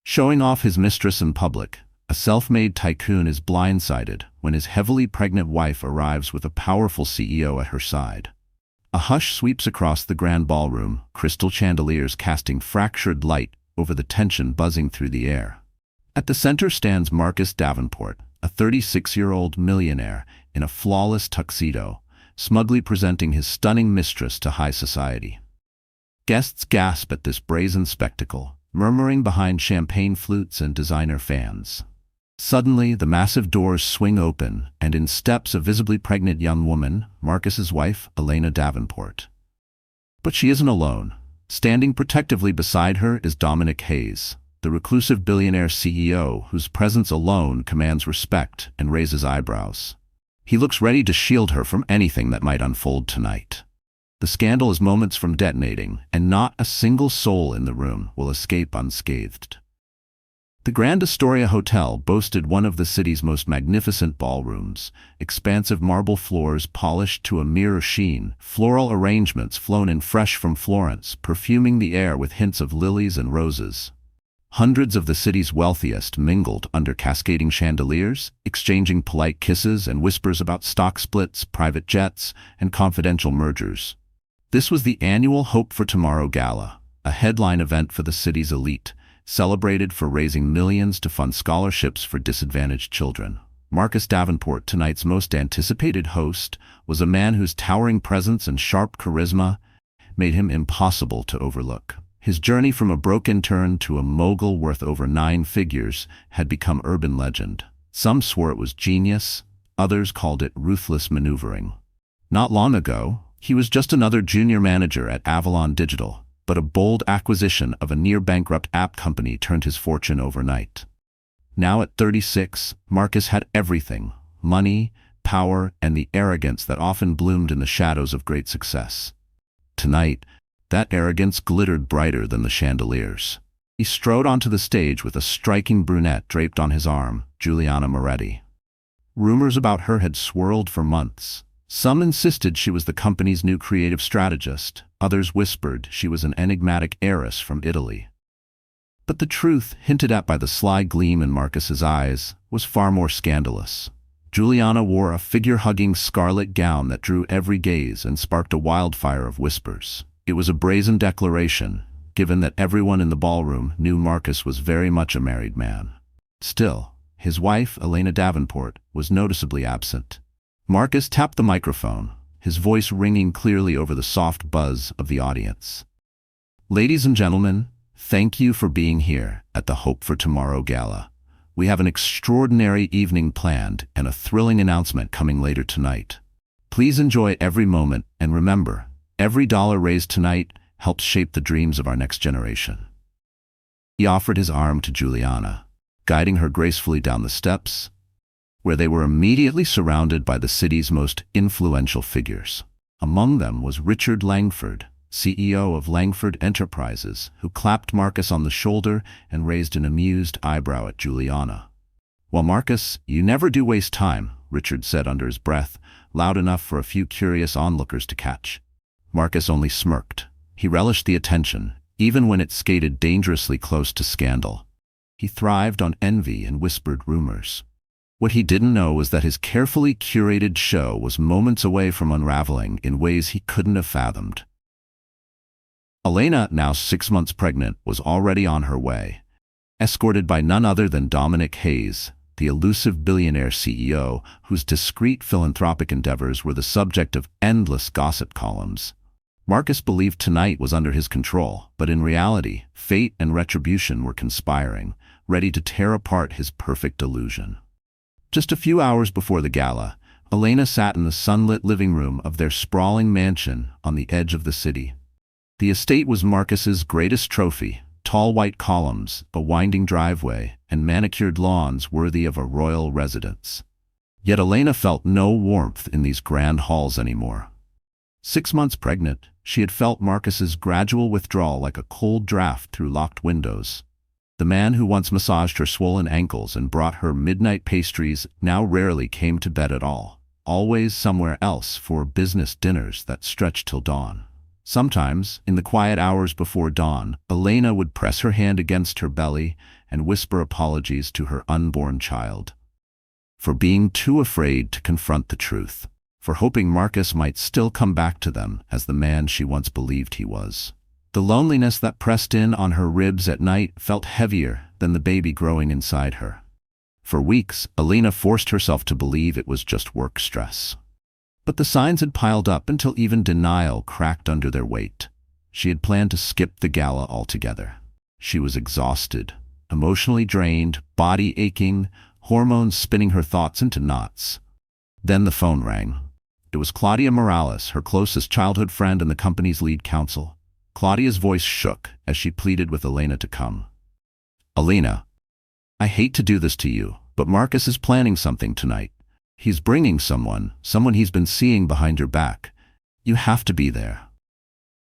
Showing off his mistress in public, a self-made tycoon is blindsided when his heavily pregnant wife arrives with a powerful CEO at her side. A hush sweeps across the grand ballroom, crystal chandeliers casting fractured light over the tension buzzing through the air. At the center stands Marcus Davenport, a 36-year-old millionaire in a flawless tuxedo, smugly presenting his stunning mistress to high society. Guests gasp at this brazen spectacle, murmuring behind champagne flutes and designer fans. Suddenly, the massive doors swing open, and in steps a visibly pregnant young woman, Marcus's wife, Elena Davenport. But she isn't alone. Standing protectively beside her is Dominic Hayes, the reclusive billionaire CEO whose presence alone commands respect and raises eyebrows. He looks ready to shield her from anything that might unfold tonight. The scandal is moments from detonating, and not a single soul in the room will escape unscathed. The Grand Astoria Hotel boasted one of the city's most magnificent ballrooms, expansive marble floors polished to a mirror sheen, floral arrangements flown in fresh from Florence, perfuming the air with hints of lilies and roses. Hundreds of the city's wealthiest mingled under cascading chandeliers, exchanging polite kisses and whispers about stock splits, private jets, and confidential mergers. This was the annual Hope for Tomorrow Gala, a headline event for the city's elite, celebrated for raising millions to fund scholarships for disadvantaged children. Marcus Davenport, tonight's most anticipated host, was a man whose towering presence and sharp charisma made him impossible to overlook. His journey from a broke intern to a mogul worth over 9 figures had become urban legend. Some swore it was genius, others called it ruthless maneuvering. Not long ago, he was just another junior manager at Avalon Digital, but a bold acquisition of a near-bankrupt app company turned his fortune overnight. Now at 36, Marcus had everything: money, power, and the arrogance that often bloomed in the shadows of great success. Tonight, that arrogance glittered brighter than the chandeliers. He strode onto the stage with a striking brunette draped on his arm, Giuliana Moretti. Rumors about her had swirled for months. Some insisted she was the company's new creative strategist. Others whispered she was an enigmatic heiress from Italy. But the truth, hinted at by the sly gleam in Marcus's eyes, was far more scandalous. Giuliana wore a figure-hugging scarlet gown that drew every gaze and sparked a wildfire of whispers. It was a brazen declaration, given that everyone in the ballroom knew Marcus was very much a married man. Still, his wife, Elena Davenport, was noticeably absent. Marcus tapped the microphone, his voice ringing clearly over the soft buzz of the audience. "Ladies and gentlemen, thank you for being here at the Hope for Tomorrow Gala. We have an extraordinary evening planned and a thrilling announcement coming later tonight. Please enjoy every moment, and remember, every dollar raised tonight helps shape the dreams of our next generation." He offered his arm to Giuliana, guiding her gracefully down the steps, where they were immediately surrounded by the city's most influential figures. Among them was Richard Langford, CEO of Langford Enterprises, who clapped Marcus on the shoulder and raised an amused eyebrow at Giuliana. "Well, Marcus, you never do waste time," Richard said under his breath, loud enough for a few curious onlookers to catch. Marcus only smirked. He relished the attention, even when it skated dangerously close to scandal. He thrived on envy and whispered rumors. What he didn't know was that his carefully curated show was moments away from unraveling in ways he couldn't have fathomed. Elena, now 6 months pregnant, was already on her way, escorted by none other than Dominic Hayes, the elusive billionaire CEO whose discreet philanthropic endeavors were the subject of endless gossip columns. Marcus believed tonight was under his control, but in reality, fate and retribution were conspiring, ready to tear apart his perfect illusion. Just a few hours before the gala, Elena sat in the sunlit living room of their sprawling mansion on the edge of the city. The estate was Marcus's greatest trophy: tall white columns, a winding driveway, and manicured lawns worthy of a royal residence. Yet Elena felt no warmth in these grand halls anymore. 6 months pregnant, she had felt Marcus's gradual withdrawal like a cold draft through locked windows. The man who once massaged her swollen ankles and brought her midnight pastries now rarely came to bed at all, always somewhere else for business dinners that stretched till dawn. Sometimes, in the quiet hours before dawn, Elena would press her hand against her belly and whisper apologies to her unborn child. For being too afraid to confront the truth. For hoping Marcus might still come back to them as the man she once believed he was. The loneliness that pressed in on her ribs at night felt heavier than the baby growing inside her. For weeks, Elena forced herself to believe it was just work stress. But the signs had piled up until even denial cracked under their weight. She had planned to skip the gala altogether. She was exhausted, emotionally drained, body aching, hormones spinning her thoughts into knots. Then the phone rang. It was Claudia Morales, her closest childhood friend and the company's lead counsel. Claudia's voice shook as she pleaded with Elena to come. "Elena, I hate to do this to you, but Marcus is planning something tonight. He's bringing someone he's been seeing behind your back. You have to be there."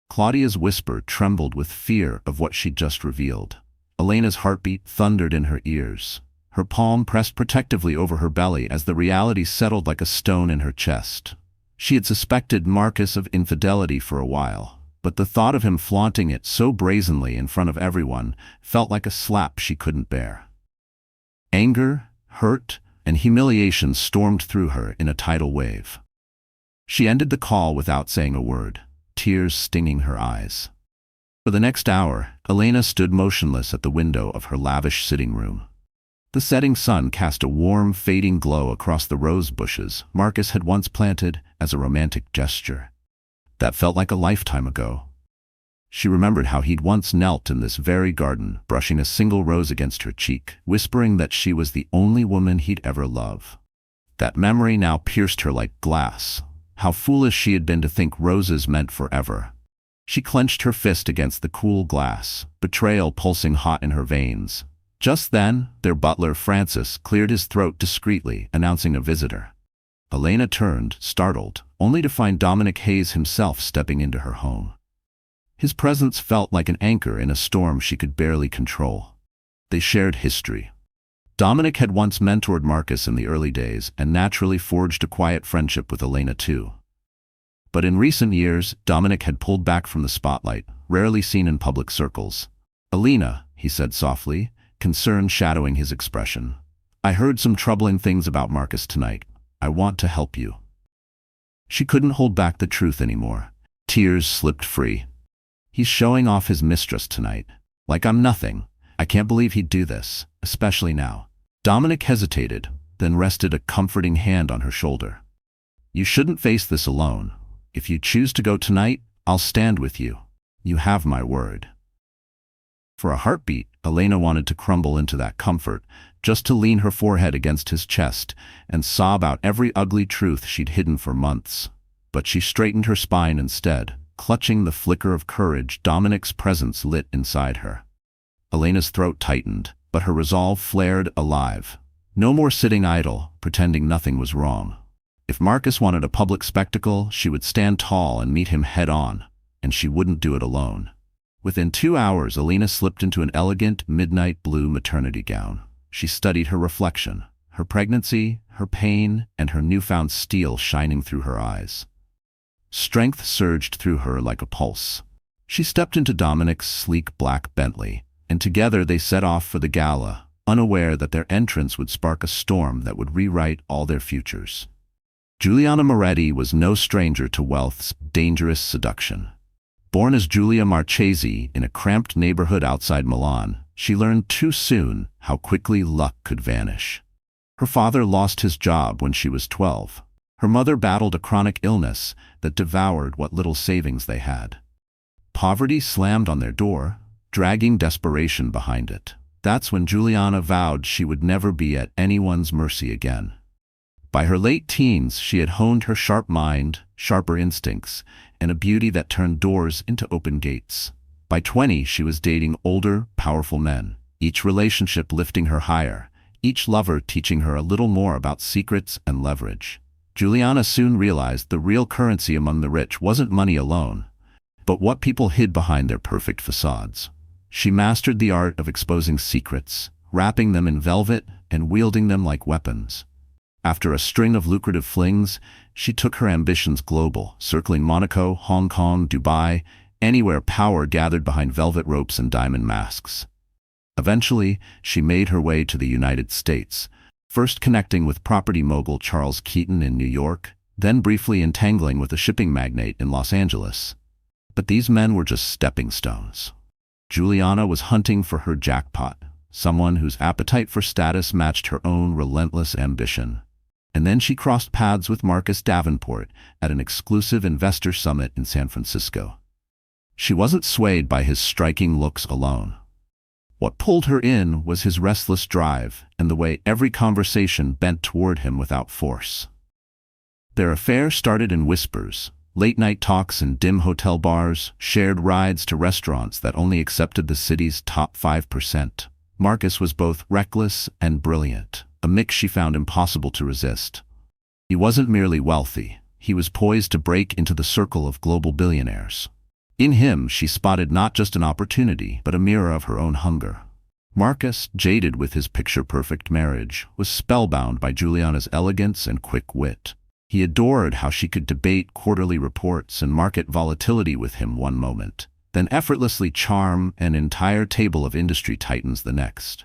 Claudia's whisper trembled with fear of what she'd just revealed. Elena's heartbeat thundered in her ears. Her palm pressed protectively over her belly as the reality settled like a stone in her chest. She had suspected Marcus of infidelity for a while, but the thought of him flaunting it so brazenly in front of everyone felt like a slap she couldn't bear. Anger, hurt, and humiliation stormed through her in a tidal wave. She ended the call without saying a word, tears stinging her eyes. For the next hour, Elena stood motionless at the window of her lavish sitting room. The setting sun cast a warm, fading glow across the rose bushes Marcus had once planted as a romantic gesture. That felt like a lifetime ago. She remembered how he'd once knelt in this very garden, brushing a single rose against her cheek, whispering that she was the only woman he'd ever love. That memory now pierced her like glass. How foolish she had been to think roses meant forever. She clenched her fist against the cool glass, betrayal pulsing hot in her veins. Just then, their butler, Francis, cleared his throat discreetly, announcing a visitor. Elena turned, startled, only to find Dominic Hayes himself stepping into her home. His presence felt like an anchor in a storm she could barely control. They shared history. Dominic had once mentored Marcus in the early days and naturally forged a quiet friendship with Elena too. But in recent years, Dominic had pulled back from the spotlight, rarely seen in public circles. "Elena," he said softly, concern shadowing his expression. "I heard some troubling things about Marcus tonight. I want to help you." She couldn't hold back the truth anymore. Tears slipped free. "He's showing off his mistress tonight. Like I'm nothing. I can't believe he'd do this, especially now." Dominic hesitated, then rested a comforting hand on her shoulder. "You shouldn't face this alone. If you choose to go tonight, I'll stand with you. You have my word." For a heartbeat, Elena wanted to crumble into that comfort, just to lean her forehead against his chest and sob out every ugly truth she'd hidden for months. But she straightened her spine instead, clutching the flicker of courage Dominic's presence lit inside her. Elena's throat tightened, but her resolve flared alive. No more sitting idle, pretending nothing was wrong. If Marcus wanted a public spectacle, she would stand tall and meet him head-on, and she wouldn't do it alone. Within 2 hours, Elena slipped into an elegant, midnight blue maternity gown. She studied her reflection, her pregnancy, her pain, and her newfound steel shining through her eyes. Strength surged through her like a pulse. She stepped into Dominic's sleek black Bentley, and together they set off for the gala, unaware that their entrance would spark a storm that would rewrite all their futures. Giuliana Moretti was no stranger to wealth's dangerous seduction. Born as Giulia Marchesi in a cramped neighborhood outside Milan, she learned too soon how quickly luck could vanish. Her father lost his job when she was 12. Her mother battled a chronic illness that devoured what little savings they had. Poverty slammed on their door, dragging desperation behind it. That's when Giuliana vowed she would never be at anyone's mercy again. By her late teens, she had honed her sharp mind, sharper instincts, and a beauty that turned doors into open gates. By 20, she was dating older, powerful men, each relationship lifting her higher, each lover teaching her a little more about secrets and leverage. Giuliana soon realized the real currency among the rich wasn't money alone, but what people hid behind their perfect facades. She mastered the art of exposing secrets, wrapping them in velvet and wielding them like weapons. After a string of lucrative flings, she took her ambitions global, circling Monaco, Hong Kong, Dubai, anywhere power gathered behind velvet ropes and diamond masks. Eventually, she made her way to the United States, first connecting with property mogul Charles Keaton in New York, then briefly entangling with a shipping magnate in Los Angeles. But these men were just stepping stones. Juliana was hunting for her jackpot, someone whose appetite for status matched her own relentless ambition. And then she crossed paths with Marcus Davenport at an exclusive investor summit in San Francisco. She wasn't swayed by his striking looks alone. What pulled her in was his restless drive and the way every conversation bent toward him without force. Their affair started in whispers, late-night talks in dim hotel bars, shared rides to restaurants that only accepted the city's top 5%. Marcus was both reckless and brilliant, a mix she found impossible to resist. He wasn't merely wealthy, he was poised to break into the circle of global billionaires. In him, she spotted not just an opportunity, but a mirror of her own hunger. Marcus, jaded with his picture-perfect marriage, was spellbound by Juliana's elegance and quick wit. He adored how she could debate quarterly reports and market volatility with him one moment, then effortlessly charm an entire table of industry titans the next.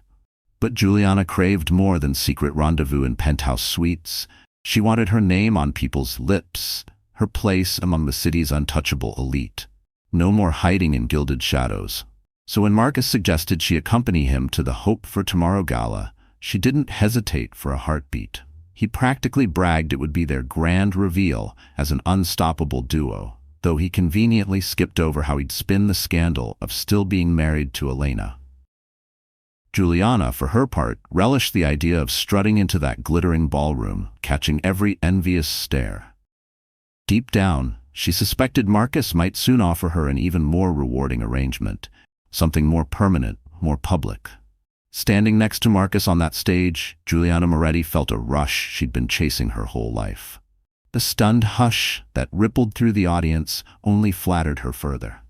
But Juliana craved more than secret rendezvous in penthouse suites. She wanted her name on people's lips, her place among the city's untouchable elite. No more hiding in gilded shadows. So when Marcus suggested she accompany him to the Hope for Tomorrow gala, she didn't hesitate for a heartbeat. He practically bragged it would be their grand reveal as an unstoppable duo, though he conveniently skipped over how he'd spin the scandal of still being married to Elena. Juliana, for her part, relished the idea of strutting into that glittering ballroom, catching every envious stare. Deep down, she suspected Marcus might soon offer her an even more rewarding arrangement, something more permanent, more public. Standing next to Marcus on that stage, Juliana Moretti felt a rush she'd been chasing her whole life. The stunned hush that rippled through the audience only flattered her further.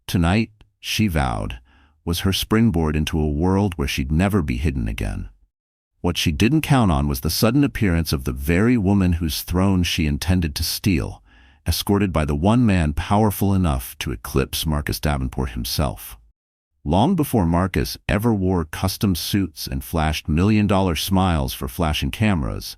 Tonight, she vowed, was her springboard into a world where she'd never be hidden again. What she didn't count on was the sudden appearance of the very woman whose throne she intended to steal, escorted by the one man powerful enough to eclipse Marcus Davenport himself. Long before Marcus ever wore custom suits and flashed million-dollar smiles for flashing cameras,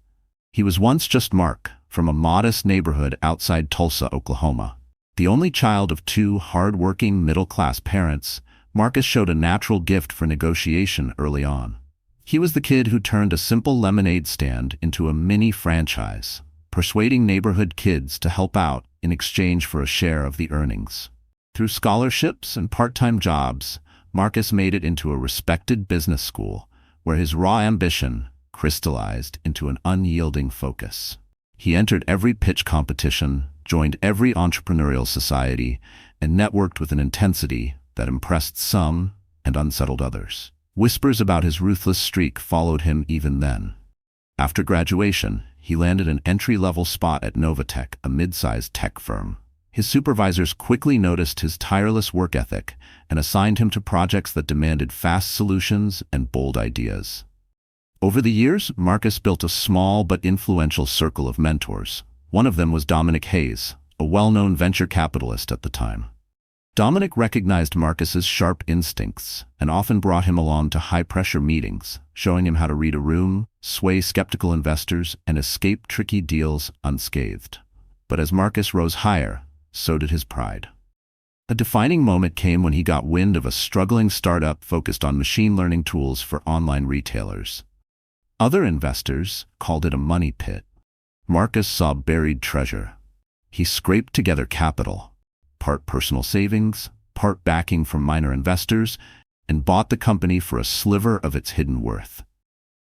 he was once just Mark, from a modest neighborhood outside Tulsa, Oklahoma. The only child of two hard-working middle-class parents, Marcus showed a natural gift for negotiation early on. He was the kid who turned a simple lemonade stand into a mini franchise, persuading neighborhood kids to help out in exchange for a share of the earnings. Through scholarships and part-time jobs, Marcus made it into a respected business school, where his raw ambition crystallized into an unyielding focus. He entered every pitch competition, joined every entrepreneurial society, and networked with an intensity that impressed some and unsettled others. Whispers about his ruthless streak followed him even then. After graduation, he landed an entry-level spot at Novatech, a mid-sized tech firm. His supervisors quickly noticed his tireless work ethic and assigned him to projects that demanded fast solutions and bold ideas. Over the years, Marcus built a small but influential circle of mentors. One of them was Dominic Hayes, a well-known venture capitalist at the time. Dominic recognized Marcus's sharp instincts and often brought him along to high-pressure meetings, showing him how to read a room, sway skeptical investors, and escape tricky deals unscathed. But as Marcus rose higher, so did his pride. A defining moment came when he got wind of a struggling startup focused on machine learning tools for online retailers. Other investors called it a money pit. Marcus saw buried treasure. He scraped together capital, part personal savings, part backing from minor investors, and bought the company for a sliver of its hidden worth.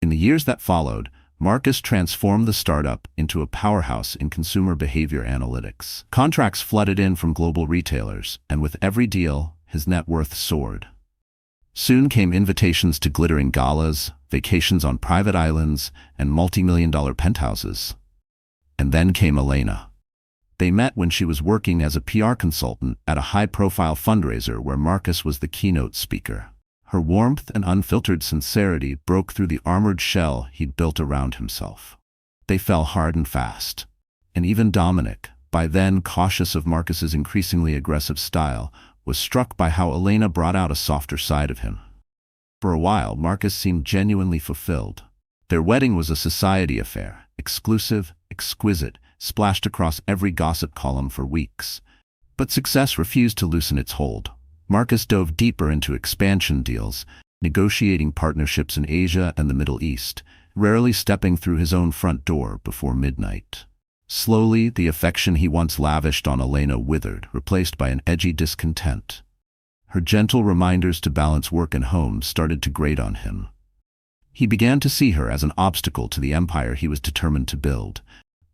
In the years that followed, Marcus transformed the startup into a powerhouse in consumer behavior analytics. Contracts flooded in from global retailers, and with every deal, his net worth soared. Soon came invitations to glittering galas, vacations on private islands, and multi-million-dollar penthouses. And then came Elena. They met when she was working as a PR consultant at a high-profile fundraiser where Marcus was the keynote speaker. Her warmth and unfiltered sincerity broke through the armored shell he'd built around himself. They fell hard and fast. And even Dominic, by then cautious of Marcus's increasingly aggressive style, was struck by how Elena brought out a softer side of him. For a while, Marcus seemed genuinely fulfilled. Their wedding was a society affair, exclusive, exquisite, splashed across every gossip column for weeks. But success refused to loosen its hold. Marcus dove deeper into expansion deals, negotiating partnerships in Asia and the Middle East, rarely stepping through his own front door before midnight. Slowly, the affection he once lavished on Elena withered, replaced by an edgy discontent. Her gentle reminders to balance work and home started to grate on him. He began to see her as an obstacle to the empire he was determined to build,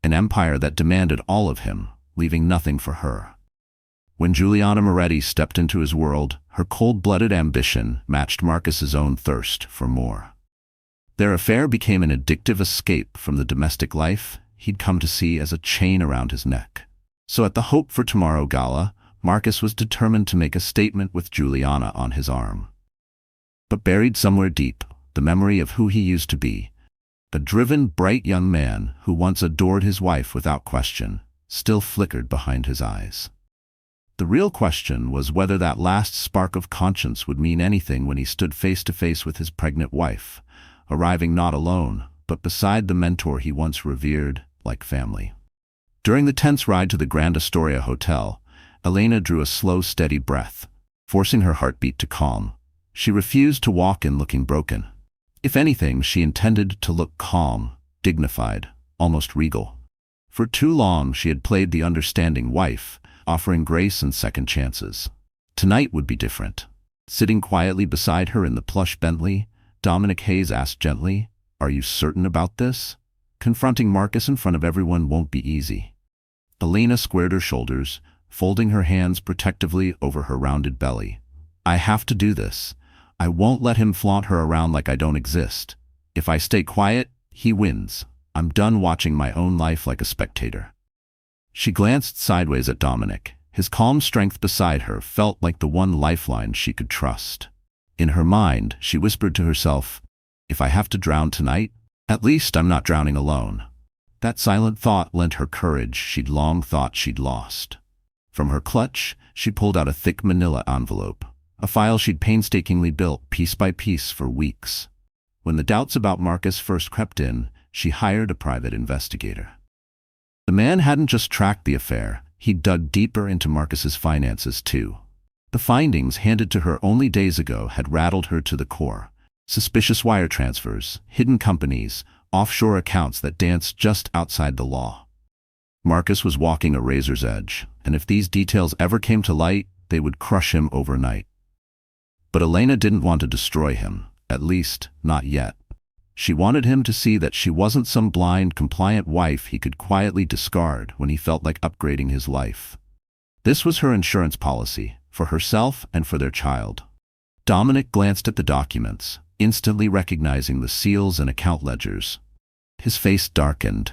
an empire that demanded all of him, leaving nothing for her. When Juliana Moretti stepped into his world, her cold-blooded ambition matched Marcus's own thirst for more. Their affair became an addictive escape from the domestic life he'd come to see as a chain around his neck. So at the Hope for Tomorrow gala, Marcus was determined to make a statement with Juliana on his arm. But buried somewhere deep, the memory of who he used to be, a driven, bright young man who once adored his wife without question, still flickered behind his eyes. The real question was whether that last spark of conscience would mean anything when he stood face to face with his pregnant wife, arriving not alone, but beside the mentor he once revered like family. During the tense ride to the Grand Astoria Hotel, Elena drew a slow, steady breath, forcing her heartbeat to calm. She refused to walk in looking broken. If anything, she intended to look calm, dignified, almost regal. For too long, she had played the understanding wife, offering grace and second chances. Tonight would be different. Sitting quietly beside her in the plush Bentley, Dominic Hayes asked gently, "Are you certain about this? Confronting Marcus in front of everyone won't be easy." Elena squared her shoulders, folding her hands protectively over her rounded belly. "I have to do this. I won't let him flaunt her around like I don't exist. If I stay quiet, he wins. I'm done watching my own life like a spectator." She glanced sideways at Dominic. His calm strength beside her felt like the one lifeline she could trust. In her mind, she whispered to herself, "If I have to drown tonight, at least I'm not drowning alone." That silent thought lent her courage she'd long thought she'd lost. From her clutch, she pulled out a thick manila envelope, a file she'd painstakingly built piece by piece for weeks. When the doubts about Marcus first crept in, she hired a private investigator. The man hadn't just tracked the affair, he'd dug deeper into Marcus's finances too. The findings handed to her only days ago had rattled her to the core. Suspicious wire transfers, hidden companies, offshore accounts that danced just outside the law. Marcus was walking a razor's edge, and if these details ever came to light, they would crush him overnight. But Elena didn't want to destroy him, at least, not yet. She wanted him to see that she wasn't some blind, compliant wife he could quietly discard when he felt like upgrading his life. This was her insurance policy, for herself and for their child. Dominic glanced at the documents, instantly recognizing the seals and account ledgers. His face darkened.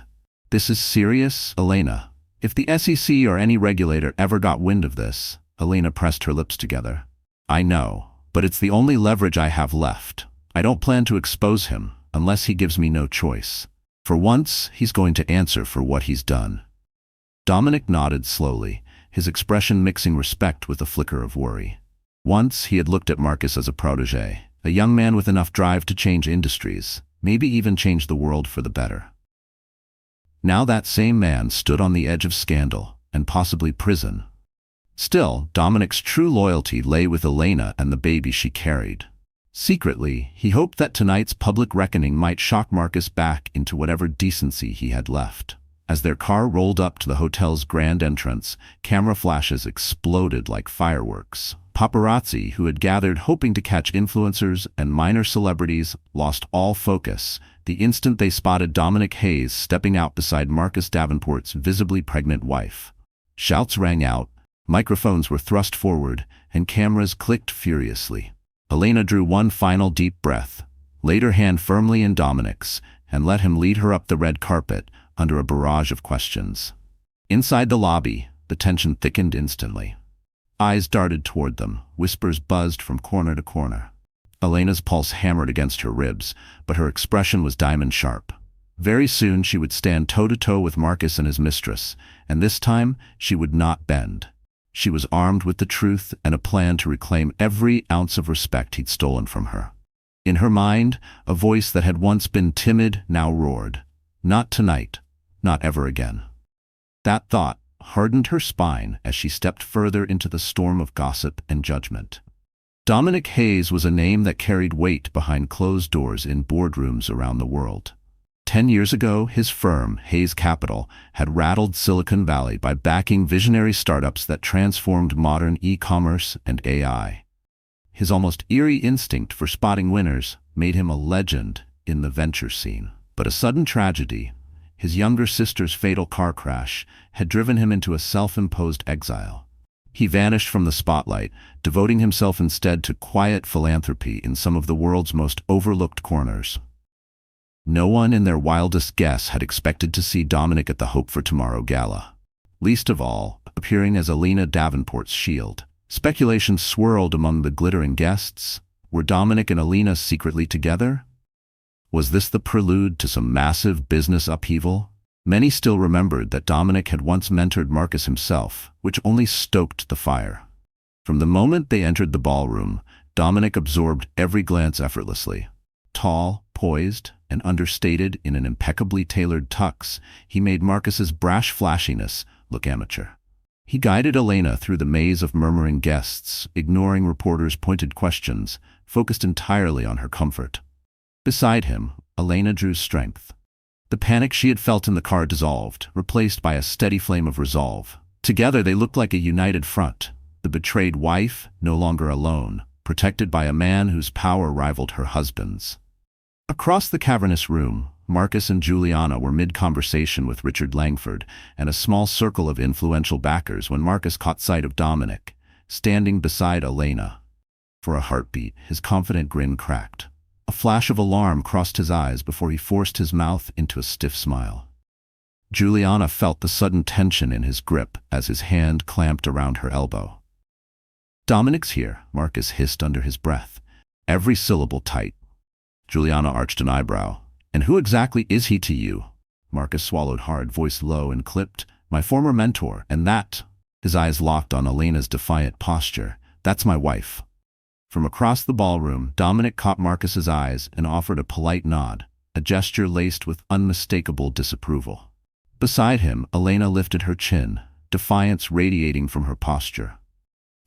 "This is serious, Elena. If the SEC or any regulator ever got wind of this," Elena pressed her lips together. "I know, but it's the only leverage I have left. I don't plan to expose him, unless he gives me no choice. For once, he's going to answer for what he's done." Dominic nodded slowly, his expression mixing respect with a flicker of worry. Once, he had looked at Marcus as a protégé, a young man with enough drive to change industries, maybe even change the world for the better. Now that same man stood on the edge of scandal, and possibly prison. Still, Dominic's true loyalty lay with Elena and the baby she carried. Secretly, he hoped that tonight's public reckoning might shock Marcus back into whatever decency he had left. As their car rolled up to the hotel's grand entrance, camera flashes exploded like fireworks. Paparazzi, who had gathered hoping to catch influencers and minor celebrities, lost all focus the instant they spotted Dominic Hayes stepping out beside Marcus Davenport's visibly pregnant wife. Shouts rang out, microphones were thrust forward, and cameras clicked furiously. Elena drew one final deep breath, laid her hand firmly in Dominic's, and let him lead her up the red carpet under a barrage of questions. Inside the lobby, the tension thickened instantly. Eyes darted toward them, whispers buzzed from corner to corner. Elena's pulse hammered against her ribs, but her expression was diamond sharp. Very soon she would stand toe-to-toe with Marcus and his mistress, and this time she would not bend. She was armed with the truth and a plan to reclaim every ounce of respect he'd stolen from her. In her mind, a voice that had once been timid now roared, "Not tonight, not ever again." That thought hardened her spine as she stepped further into the storm of gossip and judgment. Dominic Hayes was a name that carried weight behind closed doors in boardrooms around the world. 10 years ago, his firm, Hayes Capital, had rattled Silicon Valley by backing visionary startups that transformed modern e-commerce and AI. His almost eerie instinct for spotting winners made him a legend in the venture scene. But a sudden tragedy, his younger sister's fatal car crash, had driven him into a self-imposed exile. He vanished from the spotlight, devoting himself instead to quiet philanthropy in some of the world's most overlooked corners. No one in their wildest guess had expected to see Dominic at the Hope for Tomorrow gala. Least of all, appearing as Elena Davenport's shield. Speculation swirled among the glittering guests. Were Dominic and Elena secretly together? Was this the prelude to some massive business upheaval? Many still remembered that Dominic had once mentored Marcus himself, which only stoked the fire. From the moment they entered the ballroom, Dominic absorbed every glance effortlessly. Tall, poised, and understated in an impeccably tailored tux, he made Marcus's brash flashiness look amateur. He guided Elena through the maze of murmuring guests, ignoring reporters' pointed questions, focused entirely on her comfort. Beside him, Elena drew strength. The panic she had felt in the car dissolved, replaced by a steady flame of resolve. Together they looked like a united front, the betrayed wife no longer alone, protected by a man whose power rivaled her husband's. Across the cavernous room, Marcus and Juliana were mid-conversation with Richard Langford and a small circle of influential backers when Marcus caught sight of Dominic, standing beside Elena. For a heartbeat, his confident grin cracked. A flash of alarm crossed his eyes before he forced his mouth into a stiff smile. Juliana felt the sudden tension in his grip as his hand clamped around her elbow. "Dominic's here," Marcus hissed under his breath, every syllable tight. Juliana arched an eyebrow. "And who exactly is he to you?" Marcus swallowed hard, voice low and clipped. "My former mentor, and that," his eyes locked on Elena's defiant posture, "that's my wife." From across the ballroom, Dominic caught Marcus's eyes and offered a polite nod, a gesture laced with unmistakable disapproval. Beside him, Elena lifted her chin, defiance radiating from her posture.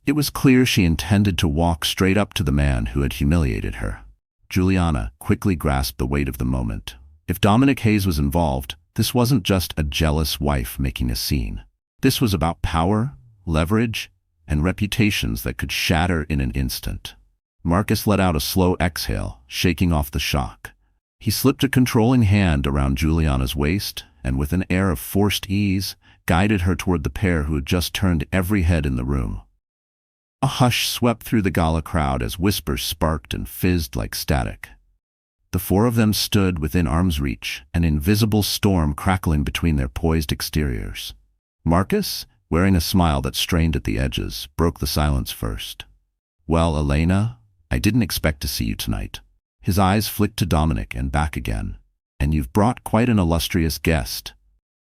It was clear she intended to walk straight up to the man who had humiliated her. Juliana quickly grasped the weight of the moment. If Dominic Hayes was involved, this wasn't just a jealous wife making a scene. This was about power, leverage, and reputations that could shatter in an instant. Marcus let out a slow exhale, shaking off the shock. He slipped a controlling hand around Juliana's waist and, with an air of forced ease, guided her toward the pair who had just turned every head in the room. A hush swept through the gala crowd as whispers sparked and fizzed like static. The four of them stood within arm's reach, an invisible storm crackling between their poised exteriors. Marcus, wearing a smile that strained at the edges, broke the silence first. "Well, Elena, I didn't expect to see you tonight." His eyes flicked to Dominic and back again. "And you've brought quite an illustrious guest."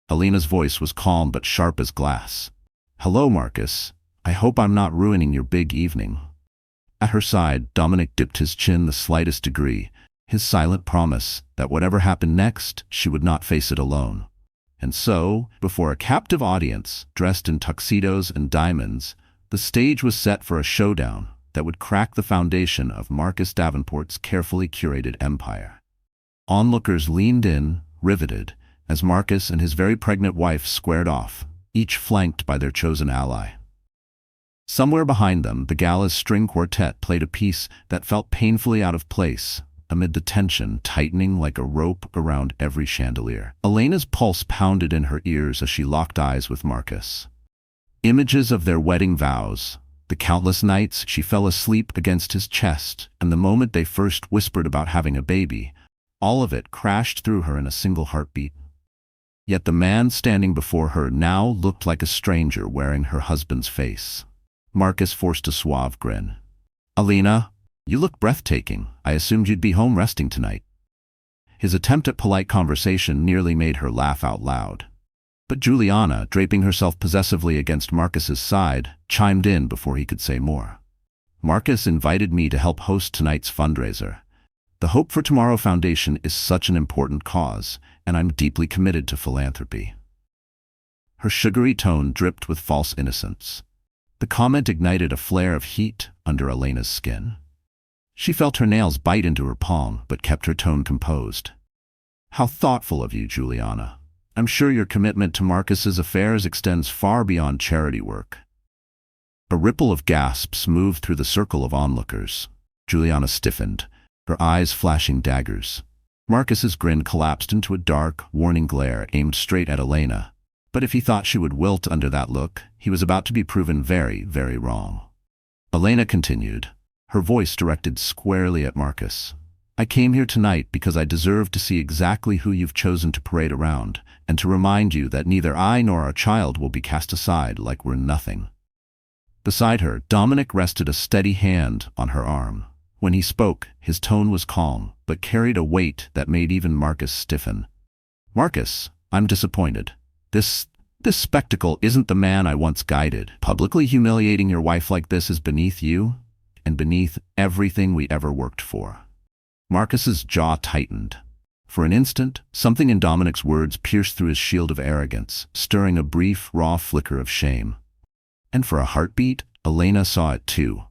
Elena's voice was calm but sharp as glass. "Hello, Marcus. I hope I'm not ruining your big evening." At her side, Dominic dipped his chin the slightest degree, his silent promise that whatever happened next, she would not face it alone. And so, before a captive audience, dressed in tuxedos and diamonds, the stage was set for a showdown that would crack the foundation of Marcus Davenport's carefully curated empire. Onlookers leaned in, riveted, as Marcus and his very pregnant wife squared off, each flanked by their chosen ally. Somewhere behind them, the gala's string quartet played a piece that felt painfully out of place, amid the tension tightening like a rope around every chandelier. Elena's pulse pounded in her ears as she locked eyes with Marcus. Images of their wedding vows, the countless nights she fell asleep against his chest, and the moment they first whispered about having a baby, all of it crashed through her in a single heartbeat. Yet the man standing before her now looked like a stranger wearing her husband's face. Marcus forced a suave grin. "Elena, you look breathtaking. I assumed you'd be home resting tonight." His attempt at polite conversation nearly made her laugh out loud. But Juliana, draping herself possessively against Marcus's side, chimed in before he could say more. "Marcus invited me to help host tonight's fundraiser, The Hope for Tomorrow Foundation is such an important cause, and I'm deeply committed to philanthropy." Her sugary tone dripped with false innocence. The comment ignited a flare of heat under Elena's skin. She felt her nails bite into her palm, but kept her tone composed. "How thoughtful of you, Juliana. I'm sure your commitment to Marcus's affairs extends far beyond charity work." A ripple of gasps moved through the circle of onlookers. Juliana stiffened, her eyes flashing daggers. Marcus's grin collapsed into a dark, warning glare aimed straight at Elena. But if he thought she would wilt under that look, he was about to be proven very, very wrong. Elena continued, her voice directed squarely at Marcus. "I came here tonight because I deserve to see exactly who you've chosen to parade around, and to remind you that neither I nor our child will be cast aside like we're nothing." Beside her, Dominic rested a steady hand on her arm. When he spoke, his tone was calm, but carried a weight that made even Marcus stiffen. "Marcus, I'm disappointed. This spectacle isn't the man I once guided. Publicly humiliating your wife like this is beneath you, and beneath everything we ever worked for." Marcus's jaw tightened. For an instant, something in Dominic's words pierced through his shield of arrogance, stirring a brief, raw flicker of shame. And for a heartbeat, Elena saw it too.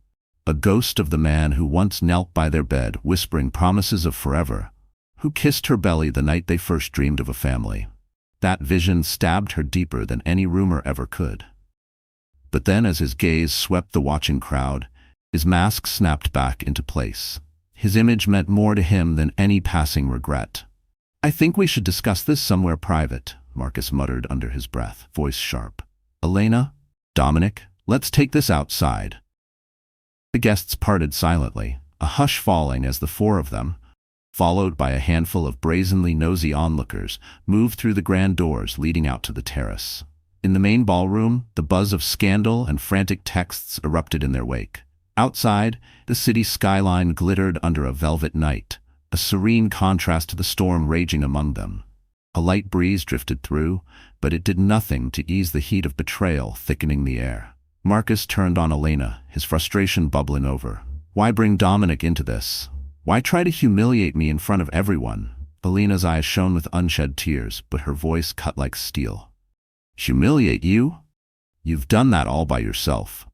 A ghost of the man who once knelt by their bed, whispering promises of forever, who kissed her belly the night they first dreamed of a family. That vision stabbed her deeper than any rumor ever could. But then, as his gaze swept the watching crowd, his mask snapped back into place. His image meant more to him than any passing regret. "I think we should discuss this somewhere private," Marcus muttered under his breath, voice sharp. "Elena, Dominic, let's take this outside." The guests parted silently, a hush falling as the four of them, followed by a handful of brazenly nosy onlookers, moved through the grand doors leading out to the terrace. In the main ballroom, the buzz of scandal and frantic texts erupted in their wake. Outside, the city skyline glittered under a velvet night, a serene contrast to the storm raging among them. A light breeze drifted through, but it did nothing to ease the heat of betrayal thickening the air. Marcus turned on Elena, his frustration bubbling over. "Why bring Dominic into this? Why try to humiliate me in front of everyone?" Elena's eyes shone with unshed tears, but her voice cut like steel. "Humiliate you? You've done that all by yourself.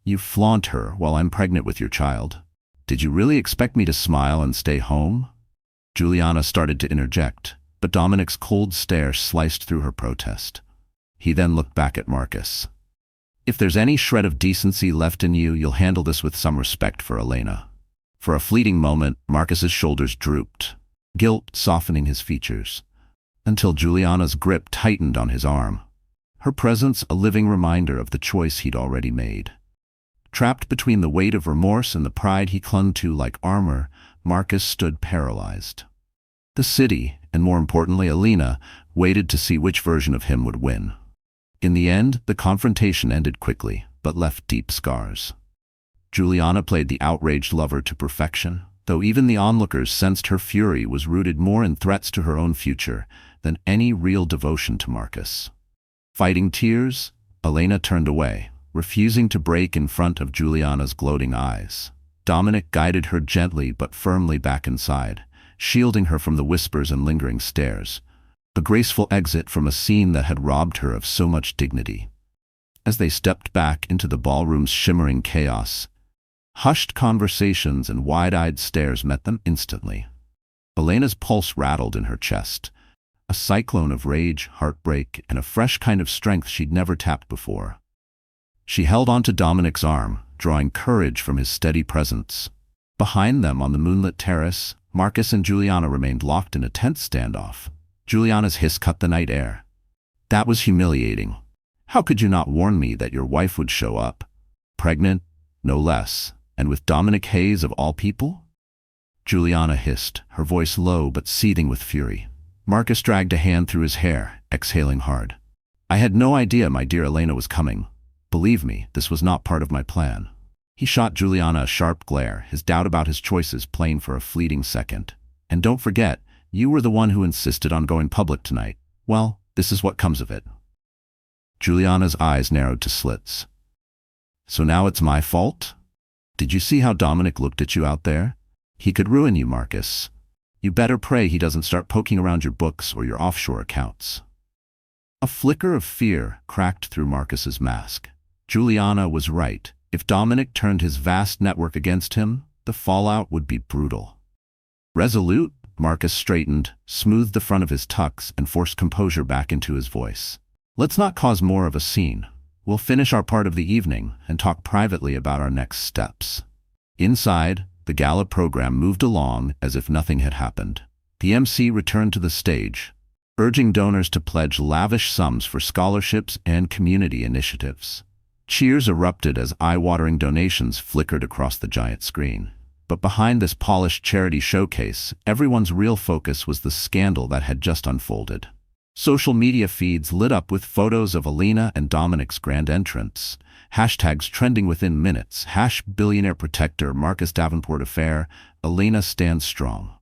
You flaunt her while I'm pregnant with your child. Did you really expect me to smile and stay home?" Juliana started to interject, but Dominic's cold stare sliced through her protest. He then looked back at Marcus. "If there's any shred of decency left in you, you'll handle this with some respect for Elena." For a fleeting moment, Marcus's shoulders drooped, guilt softening his features, until Juliana's grip tightened on his arm, her presence a living reminder of the choice he'd already made. Trapped between the weight of remorse and the pride he clung to like armor, Marcus stood paralyzed. The city, and more importantly Elena, waited to see which version of him would win. In the end, the confrontation ended quickly, but left deep scars. Juliana played the outraged lover to perfection, though even the onlookers sensed her fury was rooted more in threats to her own future than any real devotion to Marcus. Fighting tears, Elena turned away, refusing to break in front of Juliana's gloating eyes. Dominic guided her gently but firmly back inside, shielding her from the whispers and lingering stares, a graceful exit from a scene that had robbed her of so much dignity. As they stepped back into the ballroom's shimmering chaos, hushed conversations and wide-eyed stares met them instantly. Elena's pulse rattled in her chest, a cyclone of rage, heartbreak, and a fresh kind of strength she'd never tapped before. She held onto Dominic's arm, drawing courage from his steady presence. Behind them on the moonlit terrace, Marcus and Juliana remained locked in a tense standoff. Juliana's hiss cut the night air. "That was humiliating. How could you not warn me that your wife would show up? Pregnant, no less, and with Dominic Hayes of all people?" Juliana hissed, her voice low but seething with fury. Marcus dragged a hand through his hair, exhaling hard. "I had no idea my dear Elena was coming. Believe me, this was not part of my plan." He shot Juliana a sharp glare, his doubt about his choices plain for a fleeting second. "And don't forget, you were the one who insisted on going public tonight. Well, this is what comes of it." Juliana's eyes narrowed to slits. "So now it's my fault? Did you see how Dominic looked at you out there? He could ruin you, Marcus. You better pray he doesn't start poking around your books or your offshore accounts. A flicker of fear cracked through Marcus's mask. Juliana was right. If Dominic turned his vast network against him, the fallout would be brutal. Resolute, Marcus straightened, smoothed the front of his tux, and forced composure back into his voice. Let's not cause more of a scene. We'll finish our part of the evening and talk privately about our next steps. Inside, the gala program moved along as if nothing had happened. The MC returned to the stage, urging donors to pledge lavish sums for scholarships and community initiatives. Cheers erupted as eye-watering donations flickered across the giant screen. But behind this polished charity showcase, everyone's real focus was the scandal that had just unfolded. Social media feeds lit up with photos of Elena and Dominic's grand entrance, hashtags trending within minutes, #billionaire protector Marcus Davenport affair, Elena stands strong.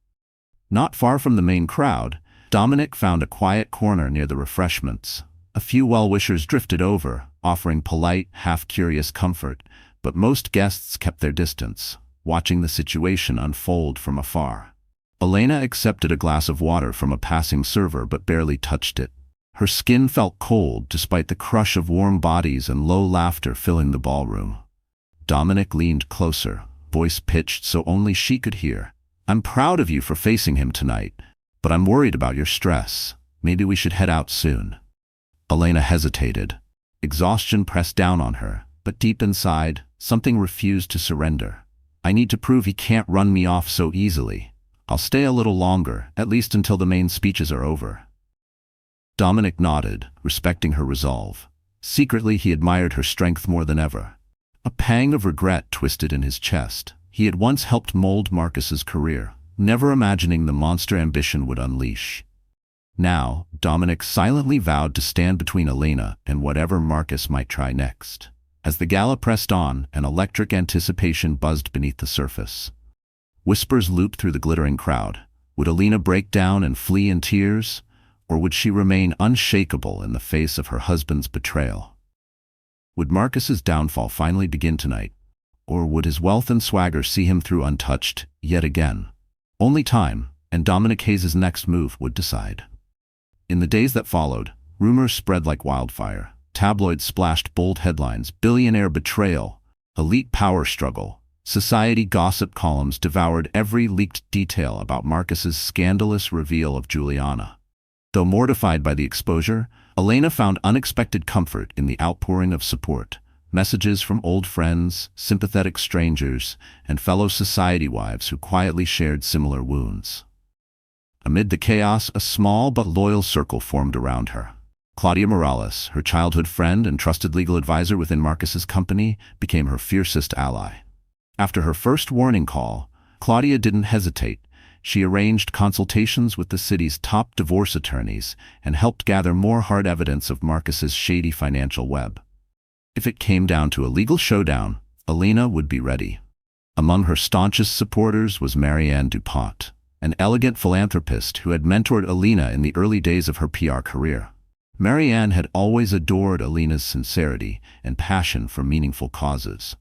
Not far from the main crowd, Dominic found a quiet corner near the refreshments. A few well-wishers drifted over, offering polite, half-curious comfort, but most guests kept their distance, watching the situation unfold from afar. Elena accepted a glass of water from a passing server but barely touched it. Her skin felt cold despite the crush of warm bodies and low laughter filling the ballroom. Dominic leaned closer, voice pitched so only she could hear. I'm proud of you for facing him tonight, but I'm worried about your stress. Maybe we should head out soon. Elena hesitated. Exhaustion pressed down on her, but deep inside, something refused to surrender. I need to prove he can't run me off so easily. I'll stay a little longer, at least until the main speeches are over. Dominic nodded, respecting her resolve. Secretly, he admired her strength more than ever. A pang of regret twisted in his chest. He had once helped mold Marcus's career, never imagining the monster ambition would unleash. Now, Dominic silently vowed to stand between Elena and whatever Marcus might try next. As the gala pressed on, an electric anticipation buzzed beneath the surface. Whispers looped through the glittering crowd. Would Elena break down and flee in tears, or would she remain unshakable in the face of her husband's betrayal? Would Marcus's downfall finally begin tonight, or would his wealth and swagger see him through untouched yet again? Only time, and Dominic Hayes' next move would decide. In the days that followed, rumors spread like wildfire. Tabloids splashed bold headlines: billionaire betrayal, elite power struggle. Society gossip columns devoured every leaked detail about Marcus's scandalous reveal of Juliana. Though mortified by the exposure, Elena found unexpected comfort in the outpouring of support. Messages from old friends, sympathetic strangers, and fellow society wives who quietly shared similar wounds. Amid the chaos, a small but loyal circle formed around her. Claudia Morales, her childhood friend and trusted legal advisor within Marcus's company, became her fiercest ally. After her first warning call, Claudia didn't hesitate. She arranged consultations with the city's top divorce attorneys and helped gather more hard evidence of Marcus's shady financial web. If it came down to a legal showdown, Elena would be ready. Among her staunchest supporters was Marianne DuPont, an elegant philanthropist who had mentored Elena in the early days of her PR career. Marianne had always adored Elena's sincerity and passion for meaningful causes.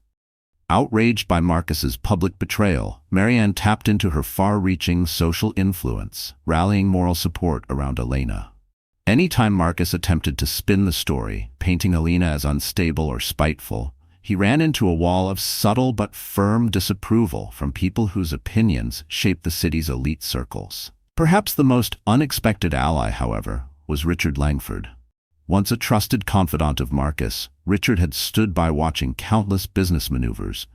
Outraged by Marcus's public betrayal, Marianne tapped into her far-reaching social influence, rallying moral support around Elena. Anytime Marcus attempted to spin the story, painting Elena as unstable or spiteful, he ran into a wall of subtle but firm disapproval from people whose opinions shaped the city's elite circles. Perhaps the most unexpected ally, however, was Richard Langford. Once a trusted confidant of Marcus, Richard had stood by watching countless business maneuvers,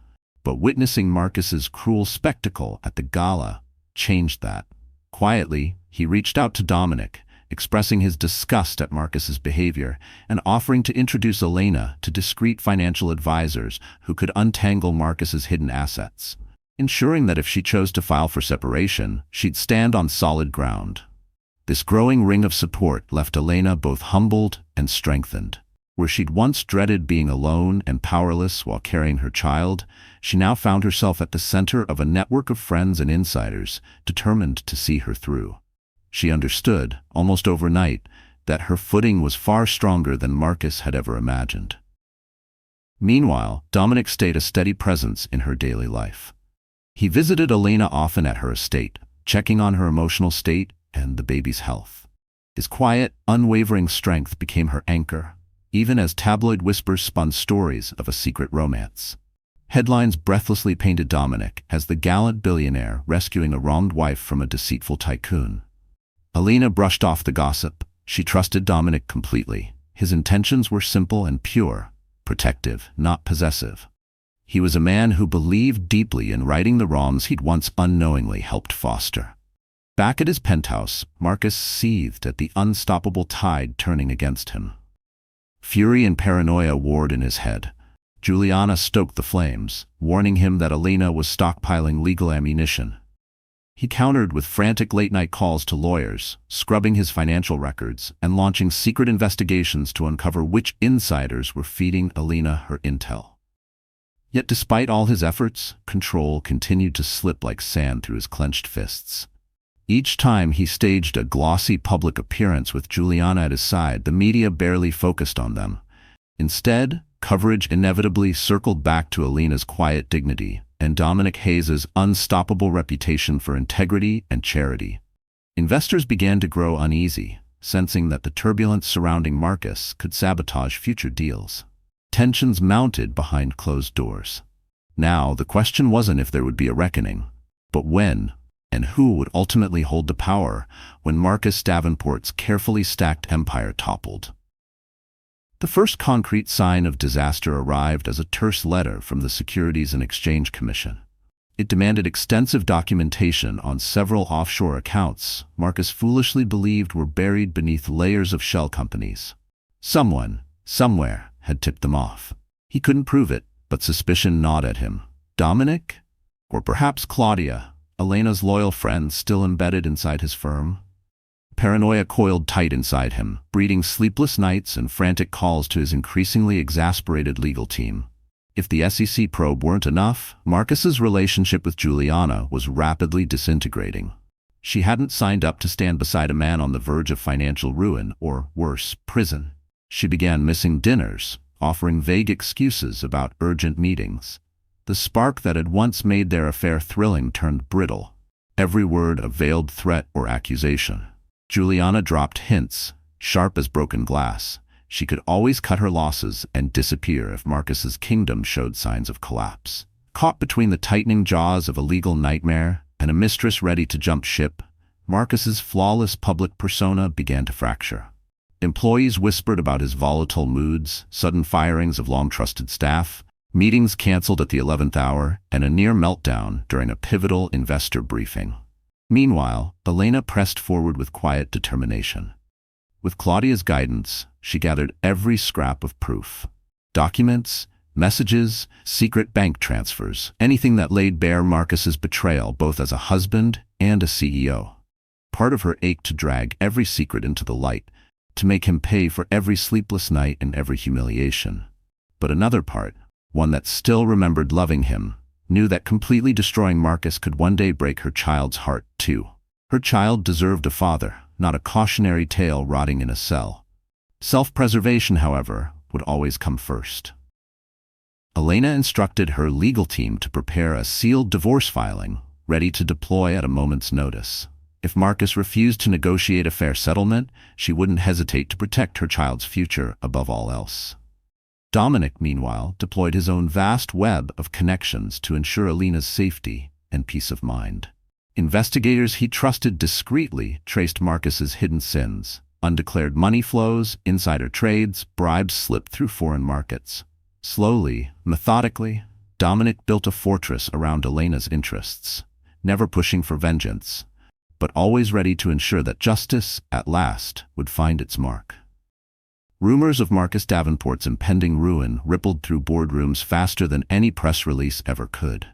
but witnessing Marcus's cruel spectacle at the gala changed that. Quietly, he reached out to Dominic, expressing his disgust at Marcus's behavior and offering to introduce Elena to discreet financial advisors who could untangle Marcus's hidden assets, ensuring that if she chose to file for separation, she'd stand on solid ground. This growing ring of support left Elena both humbled and strengthened. Where she'd once dreaded being alone and powerless while carrying her child, she now found herself at the center of a network of friends and insiders determined to see her through. She understood, almost overnight, that her footing was far stronger than Marcus had ever imagined. Meanwhile, Dominic stayed a steady presence in her daily life. He visited Elena often at her estate, checking on her emotional state and the baby's health. His quiet, unwavering strength became her anchor, even as tabloid whispers spun stories of a secret romance. Headlines breathlessly painted Dominic as the gallant billionaire rescuing a wronged wife from a deceitful tycoon. Elena brushed off the gossip. She trusted Dominic completely. His intentions were simple and pure, protective, not possessive. He was a man who believed deeply in righting the wrongs he'd once unknowingly helped foster. Back at his penthouse, Marcus seethed at the unstoppable tide turning against him. Fury and paranoia warred in his head. Juliana stoked the flames, warning him that Elena was stockpiling legal ammunition. He countered with frantic late-night calls to lawyers, scrubbing his financial records, and launching secret investigations to uncover which insiders were feeding Elena her intel. Yet despite all his efforts, control continued to slip like sand through his clenched fists. Each time he staged a glossy public appearance with Juliana at his side, the media barely focused on them. Instead, coverage inevitably circled back to Elena's quiet dignity and Dominic Hayes's unstoppable reputation for integrity and charity. Investors began to grow uneasy, sensing that the turbulence surrounding Marcus could sabotage future deals. Tensions mounted behind closed doors. Now, the question wasn't if there would be a reckoning, but when and who would ultimately hold the power when Marcus Davenport's carefully stacked empire toppled. The first concrete sign of disaster arrived as a terse letter from the Securities and Exchange Commission. It demanded extensive documentation on several offshore accounts Marcus foolishly believed were buried beneath layers of shell companies. Someone, somewhere, had tipped them off. He couldn't prove it, but suspicion gnawed at him. Dominic? Or perhaps Claudia, Elena's loyal friend still embedded inside his firm? Paranoia coiled tight inside him, breeding sleepless nights and frantic calls to his increasingly exasperated legal team. If the SEC probe weren't enough, Marcus's relationship with Juliana was rapidly disintegrating. She hadn't signed up to stand beside a man on the verge of financial ruin, or worse, prison. She began missing dinners, offering vague excuses about urgent meetings. The spark that had once made their affair thrilling turned brittle, every word a veiled threat or accusation. Juliana dropped hints, sharp as broken glass. She could always cut her losses and disappear if Marcus's kingdom showed signs of collapse. Caught between the tightening jaws of a legal nightmare and a mistress ready to jump ship, Marcus's flawless public persona began to fracture. Employees whispered about his volatile moods, sudden firings of long-trusted staff, meetings canceled at the 11th hour, and a near meltdown during a pivotal investor briefing. Meanwhile, Elena pressed forward with quiet determination. With Claudia's guidance, she gathered every scrap of proof. Documents, messages, secret bank transfers, anything that laid bare Marcus's betrayal both as a husband and a CEO. Part of her ached to drag every secret into the light, to make him pay for every sleepless night and every humiliation. But another part, one that still remembered loving him, knew that completely destroying Marcus could one day break her child's heart, too. Her child deserved a father, not a cautionary tale rotting in a cell. Self-preservation, however, would always come first. Elena instructed her legal team to prepare a sealed divorce filing, ready to deploy at a moment's notice. If Marcus refused to negotiate a fair settlement, she wouldn't hesitate to protect her child's future above all else. Dominic, meanwhile, deployed his own vast web of connections to ensure Elena's safety and peace of mind. Investigators he trusted discreetly traced Marcus's hidden sins. Undeclared money flows, insider trades, bribes slipped through foreign markets. Slowly, methodically, Dominic built a fortress around Elena's interests, never pushing for vengeance, but always ready to ensure that justice, at last, would find its mark. Rumors of Marcus Davenport's impending ruin rippled through boardrooms faster than any press release ever could.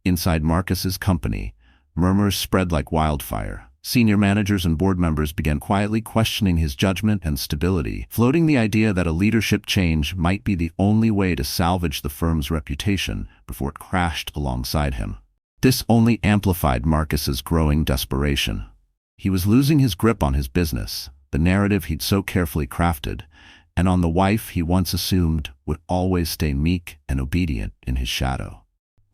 Inside Marcus's company, murmurs spread like wildfire. Senior managers and board members began quietly questioning his judgment and stability, floating the idea that a leadership change might be the only way to salvage the firm's reputation before it crashed alongside him. This only amplified Marcus's growing desperation. He was losing his grip on his business, the narrative he'd so carefully crafted, and on the wife he once assumed would always stay meek and obedient in his shadow.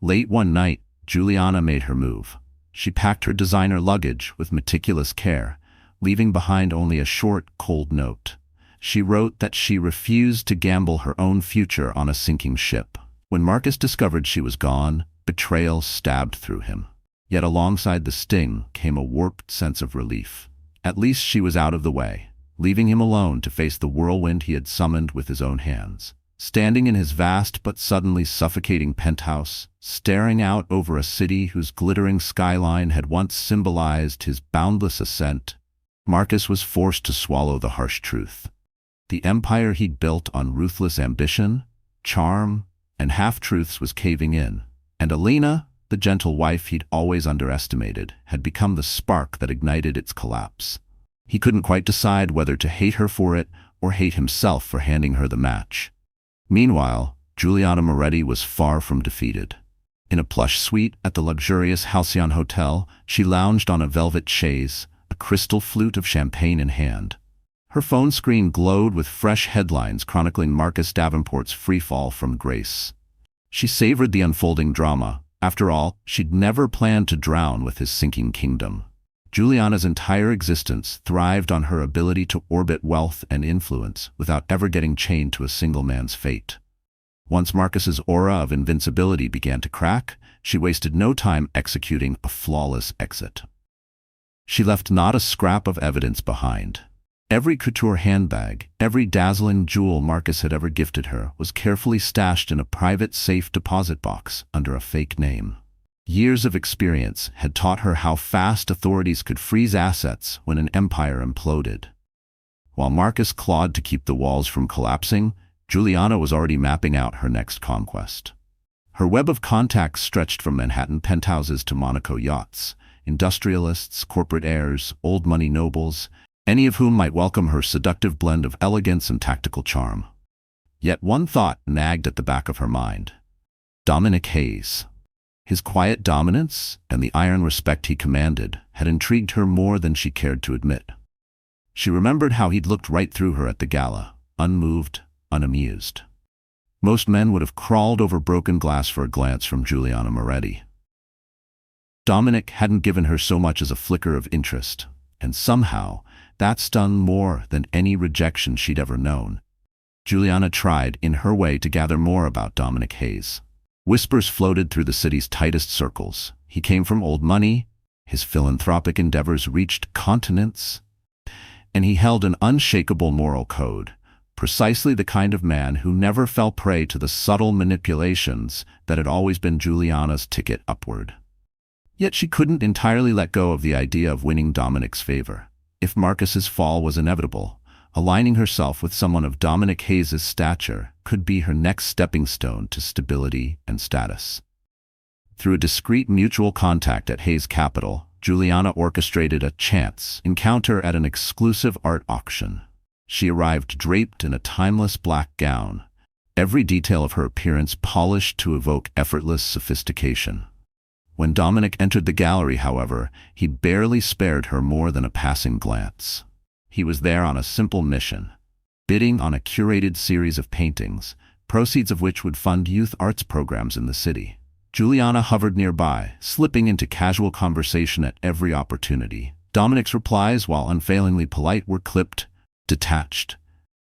Late one night, Juliana made her move. She packed her designer luggage with meticulous care, leaving behind only a short, cold note. She wrote that she refused to gamble her own future on a sinking ship. When Marcus discovered she was gone, betrayal stabbed through him. Yet alongside the sting came a warped sense of relief. At least she was out of the way, leaving him alone to face the whirlwind he had summoned with his own hands. Standing in his vast but suddenly suffocating penthouse, staring out over a city whose glittering skyline had once symbolized his boundless ascent, Marcus was forced to swallow the harsh truth. The empire he'd built on ruthless ambition, charm, and half-truths was caving in, and Elena, the gentle wife he'd always underestimated, had become the spark that ignited its collapse. He couldn't quite decide whether to hate her for it or hate himself for handing her the match. Meanwhile, Juliana Moretti was far from defeated. In a plush suite at the luxurious Halcyon Hotel, she lounged on a velvet chaise, a crystal flute of champagne in hand. Her phone screen glowed with fresh headlines chronicling Marcus Davenport's freefall from grace. She savored the unfolding drama. After all, she'd never planned to drown with his sinking kingdom. Juliana's entire existence thrived on her ability to orbit wealth and influence without ever getting chained to a single man's fate. Once Marcus's aura of invincibility began to crack, she wasted no time executing a flawless exit. She left not a scrap of evidence behind. Every couture handbag, every dazzling jewel Marcus had ever gifted her was carefully stashed in a private safe deposit box under a fake name. Years of experience had taught her how fast authorities could freeze assets when an empire imploded. While Marcus clawed to keep the walls from collapsing, Juliana was already mapping out her next conquest. Her web of contacts stretched from Manhattan penthouses to Monaco yachts, industrialists, corporate heirs, old money nobles, any of whom might welcome her seductive blend of elegance and tactical charm. Yet one thought nagged at the back of her mind. Dominic Hayes. His quiet dominance and the iron respect he commanded had intrigued her more than she cared to admit. She remembered how he'd looked right through her at the gala, unmoved, unamused. Most men would have crawled over broken glass for a glance from Juliana Moretti. Dominic hadn't given her so much as a flicker of interest, and somehow that stung more than any rejection she'd ever known. Juliana tried, in her way, to gather more about Dominic Hayes. Whispers floated through the city's tightest circles. He came from old money, his philanthropic endeavors reached continents, and he held an unshakable moral code, precisely the kind of man who never fell prey to the subtle manipulations that had always been Juliana's ticket upward. Yet she couldn't entirely let go of the idea of winning Dominic's favor. If Marcus's fall was inevitable, aligning herself with someone of Dominic Hayes' stature could be her next stepping stone to stability and status. Through a discreet mutual contact at Hayes Capital, Juliana orchestrated a chance encounter at an exclusive art auction. She arrived draped in a timeless black gown, every detail of her appearance polished to evoke effortless sophistication. When Dominic entered the gallery, however, he barely spared her more than a passing glance. He was there on a simple mission, bidding on a curated series of paintings, proceeds of which would fund youth arts programs in the city. Juliana hovered nearby, slipping into casual conversation at every opportunity. Dominic's replies, while unfailingly polite, were clipped, detached.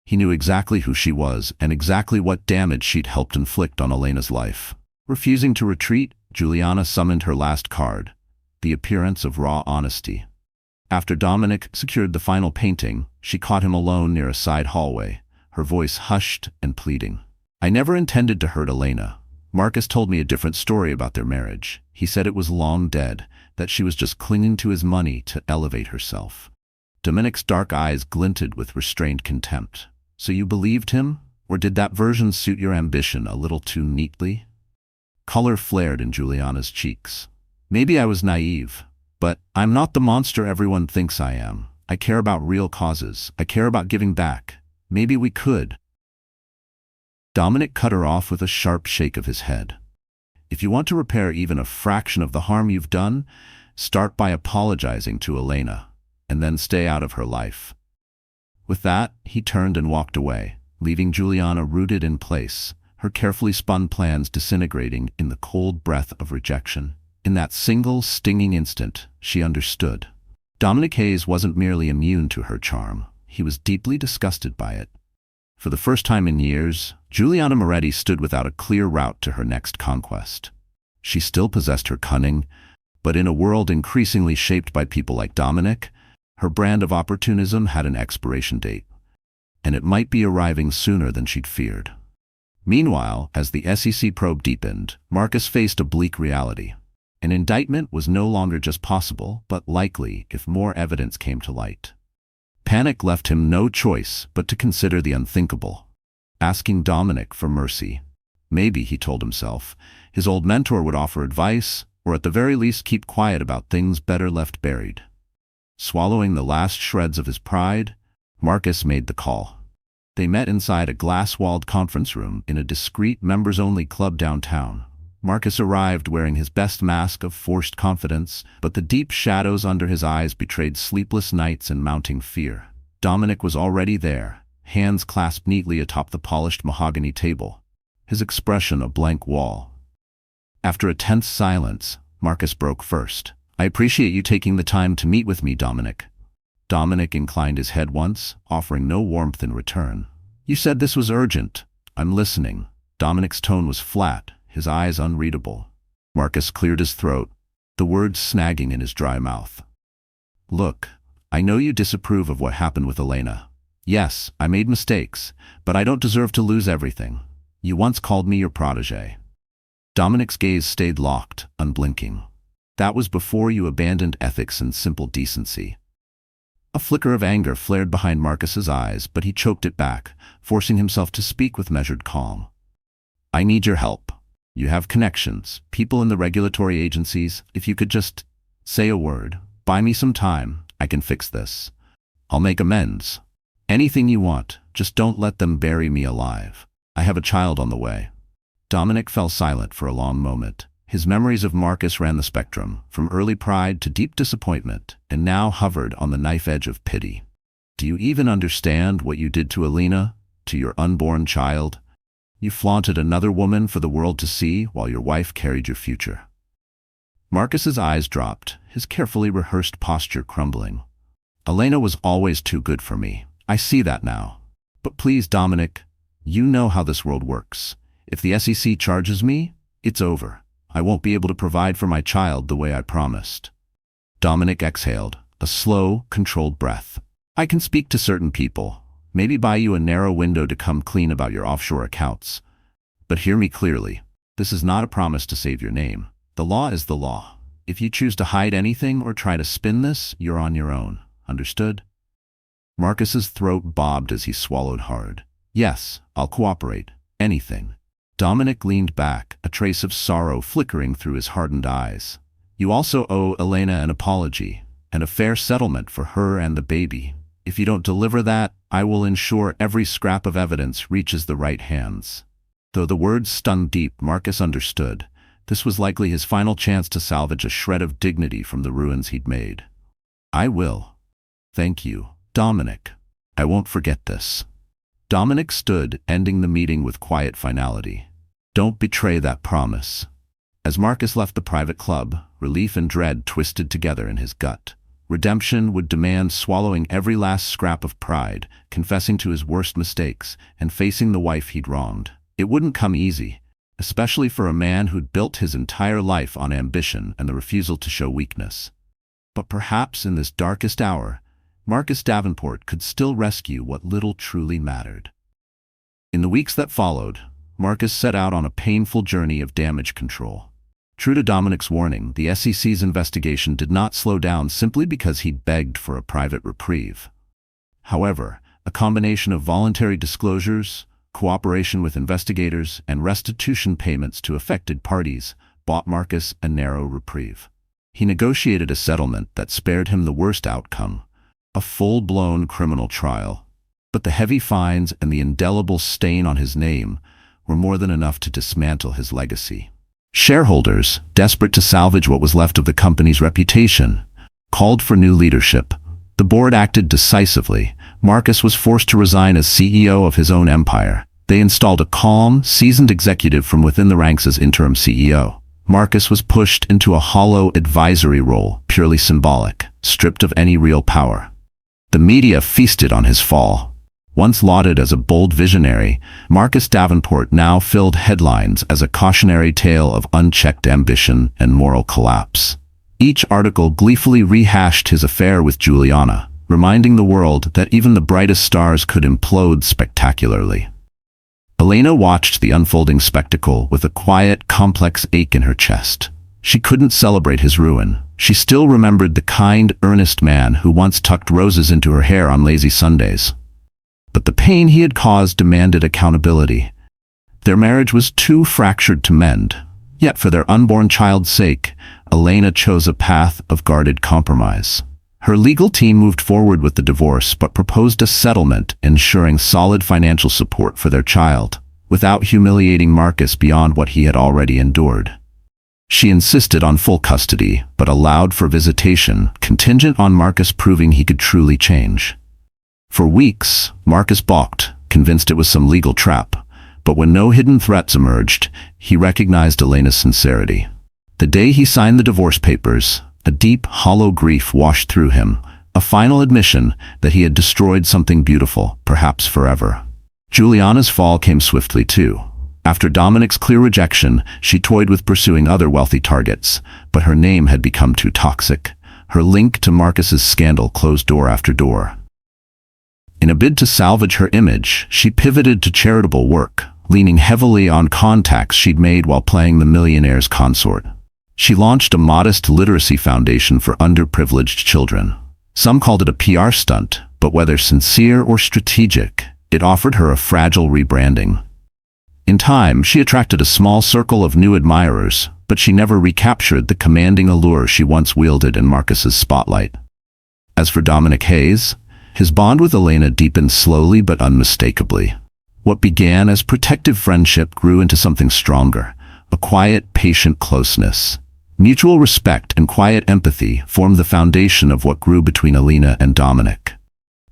He knew exactly who she was and exactly what damage she'd helped inflict on Elena's life. Refusing to retreat, Juliana summoned her last card, the appearance of raw honesty. After Dominic secured the final painting, she caught him alone near a side hallway, her voice hushed and pleading. "I never intended to hurt Elena. Marcus told me a different story about their marriage. He said it was long dead, that she was just clinging to his money to elevate herself." Dominic's dark eyes glinted with restrained contempt. "So you believed him? Or did that version suit your ambition a little too neatly?" Color flared in Juliana's cheeks. "Maybe I was naive, but I'm not the monster everyone thinks I am. I care about real causes. I care about giving back. Maybe we could." Dominic cut her off with a sharp shake of his head. "If you want to repair even a fraction of the harm you've done, start by apologizing to Elena, and then stay out of her life." With that, he turned and walked away, leaving Juliana rooted in place, her carefully spun plans disintegrating in the cold breath of rejection. In that single, stinging instant, she understood. Dominic Hayes wasn't merely immune to her charm, he was deeply disgusted by it. For the first time in years, Juliana Moretti stood without a clear route to her next conquest. She still possessed her cunning, but in a world increasingly shaped by people like Dominic, her brand of opportunism had an expiration date, and it might be arriving sooner than she'd feared. Meanwhile, as the SEC probe deepened, Marcus faced a bleak reality. An indictment was no longer just possible, but likely if more evidence came to light. Panic left him no choice but to consider the unthinkable, asking Dominic for mercy. Maybe, he told himself, his old mentor would offer advice, or at the very least keep quiet about things better left buried. Swallowing the last shreds of his pride, Marcus made the call. They met inside a glass-walled conference room in a discreet members-only club downtown. Marcus arrived wearing his best mask of forced confidence, but the deep shadows under his eyes betrayed sleepless nights and mounting fear. Dominic was already there, hands clasped neatly atop the polished mahogany table, his expression a blank wall. After a tense silence, Marcus broke first. "I appreciate you taking the time to meet with me, Dominic." Dominic inclined his head once, offering no warmth in return. "You said this was urgent. I'm listening." Dominic's tone was flat, his eyes unreadable. Marcus cleared his throat, the words snagging in his dry mouth. "Look, I know you disapprove of what happened with Elena. Yes, I made mistakes, but I don't deserve to lose everything. You once called me your protégé." Dominic's gaze stayed locked, unblinking. "That was before you abandoned ethics and simple decency." A flicker of anger flared behind Marcus's eyes, but he choked it back, forcing himself to speak with measured calm. "I need your help. You have connections, people in the regulatory agencies. If you could just say a word, buy me some time, I can fix this. I'll make amends. Anything you want, just don't let them bury me alive. I have a child on the way." Dominic fell silent for a long moment. His memories of Marcus ran the spectrum, from early pride to deep disappointment, and now hovered on the knife edge of pity. "Do you even understand what you did to Elena, to your unborn child? You flaunted another woman for the world to see while your wife carried your future." Marcus's eyes dropped, his carefully rehearsed posture crumbling. "Elena was always too good for me. I see that now. But please, Dominic, you know how this world works. If the SEC charges me, it's over. I won't be able to provide for my child the way I promised." Dominic exhaled, a slow, controlled breath. "I can speak to certain people, maybe buy you a narrow window to come clean about your offshore accounts. But hear me clearly. This is not a promise to save your name. The law is the law. If you choose to hide anything or try to spin this, you're on your own. Understood?" Marcus's throat bobbed as he swallowed hard. "Yes, I'll cooperate. Anything." Dominic leaned back, a trace of sorrow flickering through his hardened eyes. "You also owe Elena an apology, and a fair settlement for her and the baby. If you don't deliver that, I will ensure every scrap of evidence reaches the right hands." Though the words stung deep, Marcus understood. This was likely his final chance to salvage a shred of dignity from the ruins he'd made. "I will. Thank you, Dominic. I won't forget this." Dominic stood, ending the meeting with quiet finality. "Don't betray that promise." As Marcus left the private club, relief and dread twisted together in his gut. Redemption would demand swallowing every last scrap of pride, confessing to his worst mistakes, and facing the wife he'd wronged. It wouldn't come easy, especially for a man who'd built his entire life on ambition and the refusal to show weakness. But perhaps in this darkest hour, Marcus Davenport could still rescue what little truly mattered. In the weeks that followed, Marcus set out on a painful journey of damage control. True to Dominic's warning, the SEC's investigation did not slow down simply because he'd begged for a private reprieve. However, a combination of voluntary disclosures, cooperation with investigators, and restitution payments to affected parties bought Marcus a narrow reprieve. He negotiated a settlement that spared him the worst outcome, a full-blown criminal trial. But the heavy fines and the indelible stain on his name were more than enough to dismantle his legacy. Shareholders, desperate to salvage what was left of the company's reputation, called for new leadership. The board acted decisively. Marcus was forced to resign as CEO of his own empire, They installed a calm, seasoned executive from within the ranks as interim CEO. Marcus was pushed into a hollow advisory role, purely symbolic, stripped of any real power. The media feasted on his fall. Once lauded as a bold visionary, Marcus Davenport now filled headlines as a cautionary tale of unchecked ambition and moral collapse. Each article gleefully rehashed his affair with Juliana, reminding the world that even the brightest stars could implode spectacularly. Elena watched the unfolding spectacle with a quiet, complex ache in her chest. She couldn't celebrate his ruin. She still remembered the kind, earnest man who once tucked roses into her hair on lazy Sundays. But the pain he had caused demanded accountability. Their marriage was too fractured to mend. Yet for their unborn child's sake, Elena chose a path of guarded compromise. Her legal team moved forward with the divorce but proposed a settlement ensuring solid financial support for their child, without humiliating Marcus beyond what he had already endured. She insisted on full custody, but allowed for visitation, contingent on Marcus proving he could truly change. For weeks, Marcus balked, convinced it was some legal trap, but when no hidden threats emerged, he recognized Elena's sincerity. The day he signed the divorce papers, a deep, hollow grief washed through him, a final admission that he had destroyed something beautiful, perhaps forever. Juliana's fall came swiftly too. After Dominic's clear rejection, she toyed with pursuing other wealthy targets, but her name had become too toxic. Her link to Marcus's scandal closed door after door. In a bid to salvage her image, she pivoted to charitable work, leaning heavily on contacts she'd made while playing the Millionaire's consort. She launched a modest literacy foundation for underprivileged children. Some called it a PR stunt, but whether sincere or strategic, it offered her a fragile rebranding. In time, she attracted a small circle of new admirers, but she never recaptured the commanding allure she once wielded in Marcus's spotlight. As for Dominic Hayes, his bond with Elena deepened slowly but unmistakably. What began as protective friendship grew into something stronger, a quiet, patient closeness. Mutual respect and quiet empathy formed the foundation of what grew between Elena and Dominic.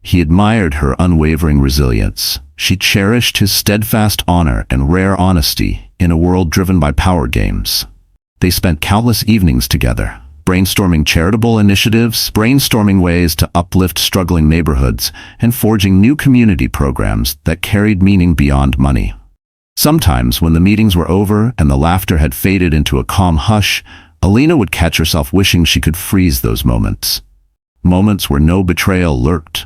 He admired her unwavering resilience. She cherished his steadfast honor and rare honesty in a world driven by power games. They spent countless evenings together, brainstorming charitable initiatives, brainstorming ways to uplift struggling neighborhoods, and forging new community programs that carried meaning beyond money. Sometimes, when the meetings were over and the laughter had faded into a calm hush, Elena would catch herself wishing she could freeze those moments. Moments where no betrayal lurked.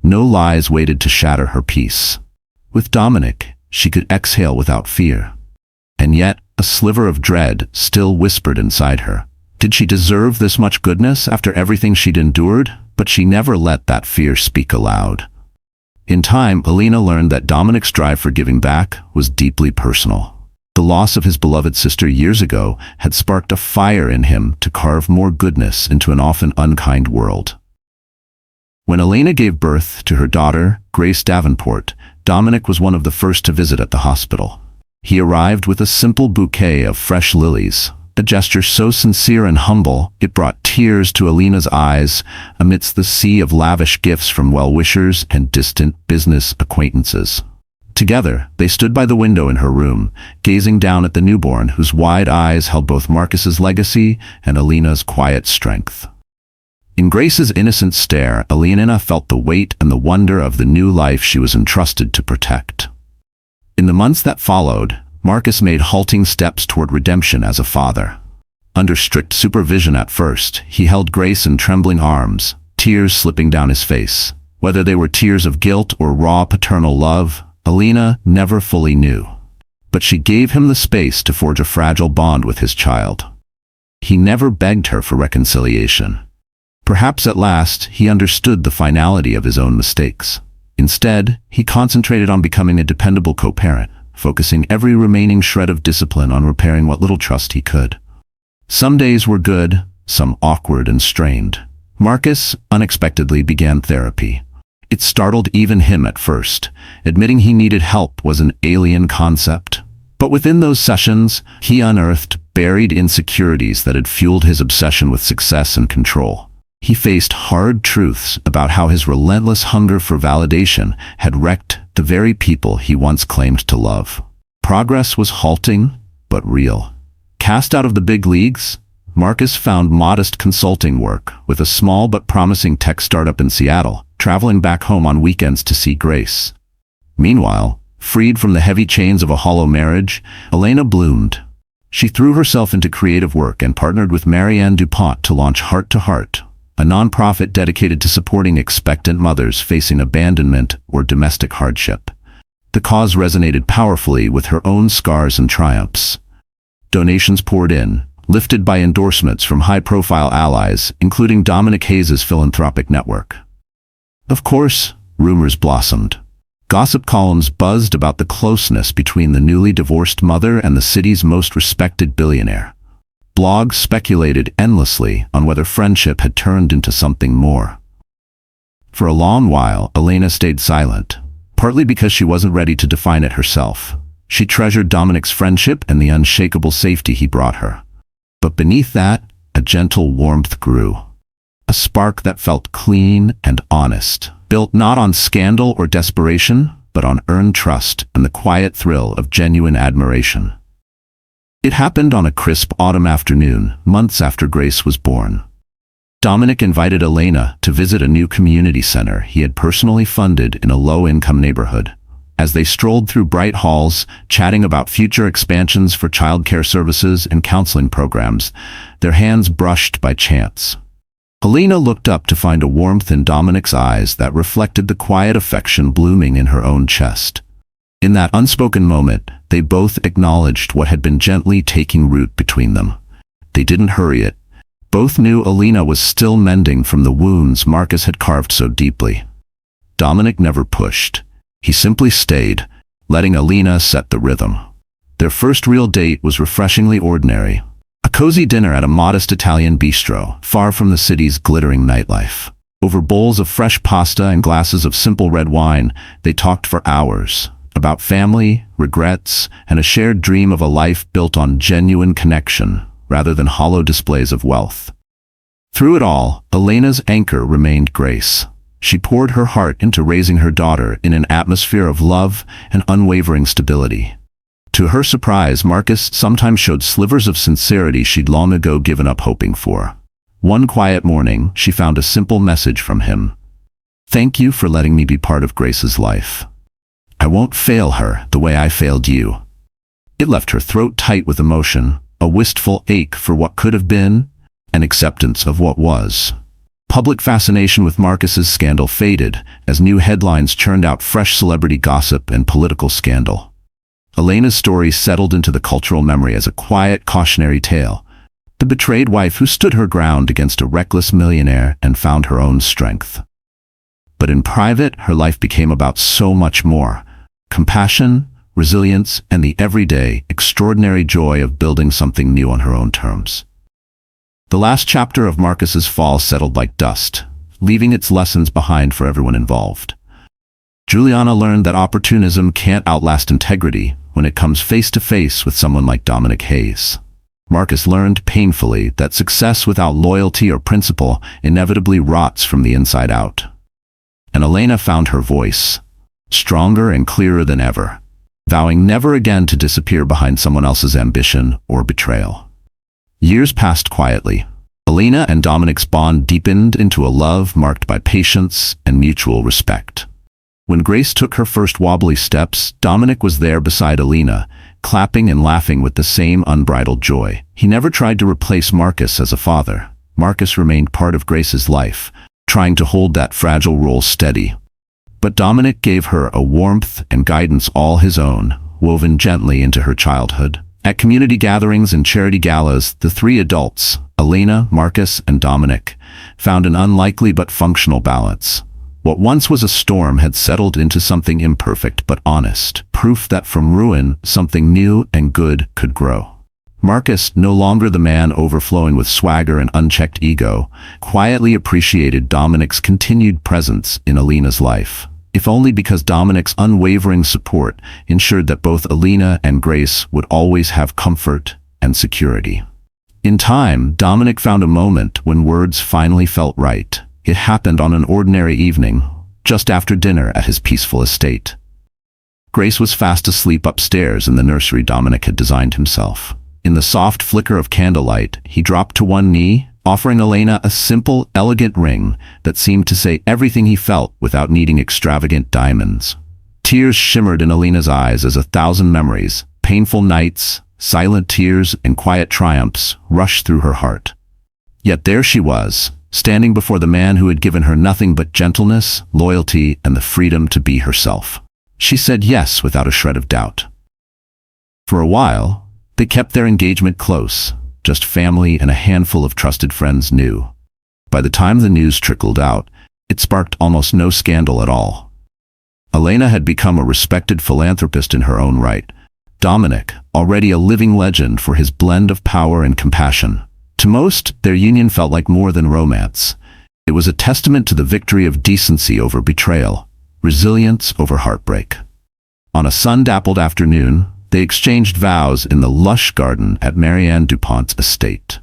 No lies waited to shatter her peace. With Dominic, she could exhale without fear. And yet, a sliver of dread still whispered inside her. Did she deserve this much goodness after everything she'd endured? But she never let that fear speak aloud. In time, Elena learned that Dominic's drive for giving back was deeply personal. The loss of his beloved sister years ago had sparked a fire in him to carve more goodness into an often unkind world. When Elena gave birth to her daughter, Grace Davenport, Dominic was one of the first to visit at the hospital. He arrived with a simple bouquet of fresh lilies, a gesture so sincere and humble it brought tears to Elena's eyes amidst the sea of lavish gifts from well-wishers and distant business acquaintances. Together, they stood by the window in her room, gazing down at the newborn whose wide eyes held both Marcus's legacy and Elena's quiet strength. In Grace's innocent stare, Elena felt the weight and the wonder of the new life she was entrusted to protect. In the months that followed, Marcus made halting steps toward redemption as a father. Under strict supervision at first, he held Grace in trembling arms, tears slipping down his face. Whether they were tears of guilt or raw paternal love, Elena never fully knew. But she gave him the space to forge a fragile bond with his child. He never begged her for reconciliation. Perhaps at last he understood the finality of his own mistakes. Instead, he concentrated on becoming a dependable co-parent, focusing every remaining shred of discipline on repairing what little trust he could. Some days were good, some awkward and strained. Marcus unexpectedly began therapy. It startled even him at first. Admitting he needed help was an alien concept. But within those sessions, he unearthed buried insecurities that had fueled his obsession with success and control. He faced hard truths about how his relentless hunger for validation had wrecked the very people he once claimed to love. Progress was halting, but real. Cast out of the big leagues, Marcus found modest consulting work with a small but promising tech startup in Seattle, traveling back home on weekends to see Grace. Meanwhile, freed from the heavy chains of a hollow marriage, Elena bloomed. She threw herself into creative work and partnered with Marianne DuPont to launch Heart to Heart, a nonprofit dedicated to supporting expectant mothers facing abandonment or domestic hardship. The cause resonated powerfully with her own scars and triumphs. Donations poured in, lifted by endorsements from high-profile allies, including Dominic Hayes' philanthropic network. Of course, rumors blossomed. Gossip columns buzzed about the closeness between the newly divorced mother and the city's most respected billionaire. Blogs speculated endlessly on whether friendship had turned into something more. For a long while, Elena stayed silent, partly because she wasn't ready to define it herself. She treasured Dominic's friendship and the unshakable safety he brought her. But beneath that, a gentle warmth grew. A spark that felt clean and honest, built not on scandal or desperation, but on earned trust and the quiet thrill of genuine admiration. It happened on a crisp autumn afternoon, months after Grace was born. Dominic invited Elena to visit a new community center he had personally funded in a low-income neighborhood. As they strolled through bright halls, chatting about future expansions for childcare services and counseling programs, their hands brushed by chance. Elena looked up to find a warmth in Dominic's eyes that reflected the quiet affection blooming in her own chest. In that unspoken moment, they both acknowledged what had been gently taking root between them. They didn't hurry it. Both knew Elena was still mending from the wounds Marcus had carved so deeply. Dominic never pushed. He simply stayed, letting Elena set the rhythm. Their first real date was refreshingly ordinary. A cozy dinner at a modest Italian bistro, far from the city's glittering nightlife. Over bowls of fresh pasta and glasses of simple red wine, they talked for hours, about family, regrets, and a shared dream of a life built on genuine connection, rather than hollow displays of wealth. Through it all, Elena's anchor remained Grace. She poured her heart into raising her daughter in an atmosphere of love and unwavering stability. To her surprise, Marcus sometimes showed slivers of sincerity she'd long ago given up hoping for. One quiet morning, she found a simple message from him. "Thank you for letting me be part of Grace's life. I won't fail her the way I failed you." It left her throat tight with emotion, a wistful ache for what could have been, an acceptance of what was. Public fascination with Marcus's scandal faded as new headlines churned out fresh celebrity gossip and political scandal. Elena's story settled into the cultural memory as a quiet, cautionary tale, the betrayed wife who stood her ground against a reckless millionaire and found her own strength. But in private, her life became about so much more: compassion, resilience, and the everyday, extraordinary joy of building something new on her own terms. The last chapter of Marcus's fall settled like dust, leaving its lessons behind for everyone involved. Juliana learned that opportunism can't outlast integrity when it comes face to face with someone like Dominic Hayes. Marcus learned painfully that success without loyalty or principle inevitably rots from the inside out. And Elena found her voice, stronger and clearer than ever, vowing never again to disappear behind someone else's ambition or betrayal. Years passed quietly. Elena and Dominic's bond deepened into a love marked by patience and mutual respect. When Grace took her first wobbly steps, Dominic was there beside Elena, clapping and laughing with the same unbridled joy. He never tried to replace Marcus as a father. Marcus remained part of Grace's life, trying to hold that fragile role steady. But Dominic gave her a warmth and guidance all his own, woven gently into her childhood. At community gatherings and charity galas, the three adults, Elena, Marcus, and Dominic, found an unlikely but functional balance. What once was a storm had settled into something imperfect but honest, proof that from ruin, something new and good could grow. Marcus, no longer the man overflowing with swagger and unchecked ego, quietly appreciated Dominic's continued presence in Elena's life, if only because Dominic's unwavering support ensured that both Elena and Grace would always have comfort and security. In time, Dominic found a moment when words finally felt right. It happened on an ordinary evening, just after dinner at his peaceful estate. Grace was fast asleep upstairs in the nursery Dominic had designed himself. In the soft flicker of candlelight, he dropped to one knee, offering Elena a simple, elegant ring that seemed to say everything he felt without needing extravagant diamonds. Tears shimmered in Elena's eyes as 1,000 memories, painful nights, silent tears, and quiet triumphs rushed through her heart. Yet there she was, standing before the man who had given her nothing but gentleness, loyalty, and the freedom to be herself. She said yes without a shred of doubt. For a while, they kept their engagement close. Just family and a handful of trusted friends knew. By the time the news trickled out, it sparked almost no scandal at all. Elena had become a respected philanthropist in her own right. Dominic, already a living legend for his blend of power and compassion. To most, their union felt like more than romance. It was a testament to the victory of decency over betrayal, resilience over heartbreak. On a sun-dappled afternoon, they exchanged vows in the lush garden at Marianne Dupont's estate.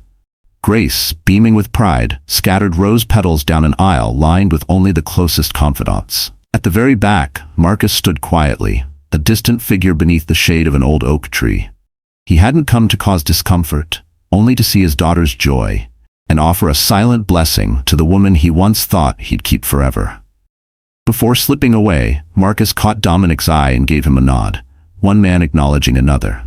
Grace, beaming with pride, scattered rose petals down an aisle lined with only the closest confidants. At the very back, Marcus stood quietly, a distant figure beneath the shade of an old oak tree. He hadn't come to cause discomfort, only to see his daughter's joy, and offer a silent blessing to the woman he once thought he'd keep forever. Before slipping away, Marcus caught Dominic's eye and gave him a nod, one man acknowledging another.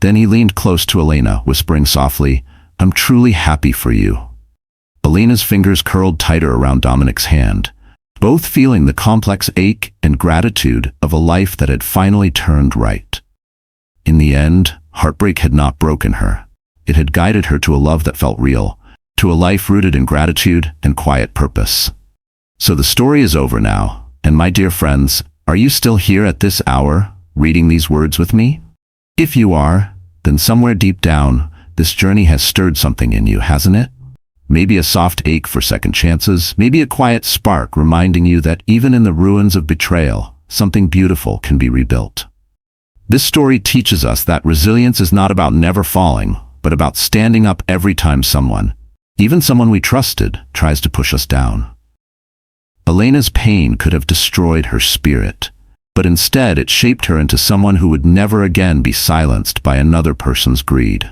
Then he leaned close to Elena, whispering softly, "I'm truly happy for you." Elena's fingers curled tighter around Dominic's hand, both feeling the complex ache and gratitude of a life that had finally turned right. In the end, heartbreak had not broken her. It had guided her to a love that felt real, to a life rooted in gratitude and quiet purpose. So the story is over now, and my dear friends, are you still here at this hour, reading these words with me? If you are, then somewhere deep down, this journey has stirred something in you, hasn't it? Maybe a soft ache for second chances, maybe a quiet spark reminding you that even in the ruins of betrayal, something beautiful can be rebuilt. This story teaches us that resilience is not about never falling, but about standing up every time someone, even someone we trusted, tries to push us down. Elena's pain could have destroyed her spirit, but instead it shaped her into someone who would never again be silenced by another person's greed.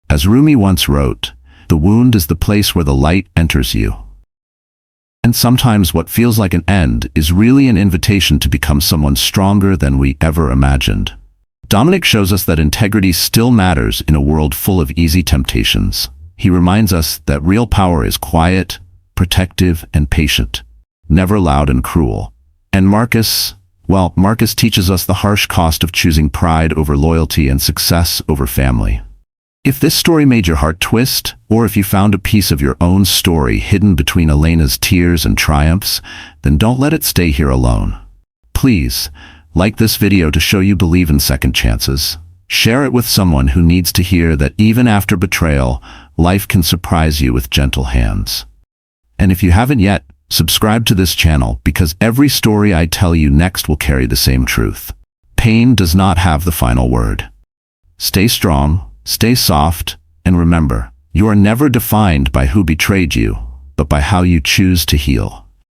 As Rumi once wrote, "The wound is the place where the light enters you." And sometimes what feels like an end is really an invitation to become someone stronger than we ever imagined. Dominic shows us that integrity still matters in a world full of easy temptations. He reminds us that real power is quiet, protective, and patient, never loud and cruel. And Marcus teaches us the harsh cost of choosing pride over loyalty and success over family. If this story made your heart twist, or if you found a piece of your own story hidden between Elena's tears and triumphs, then don't let it stay here alone. Please, like this video to show you believe in second chances. Share it with someone who needs to hear that even after betrayal, life can surprise you with gentle hands. And if you haven't yet, subscribe to this channel because every story I tell you next will carry the same truth. Pain does not have the final word. Stay strong, stay soft, and remember, you are never defined by who betrayed you, but by how you choose to heal.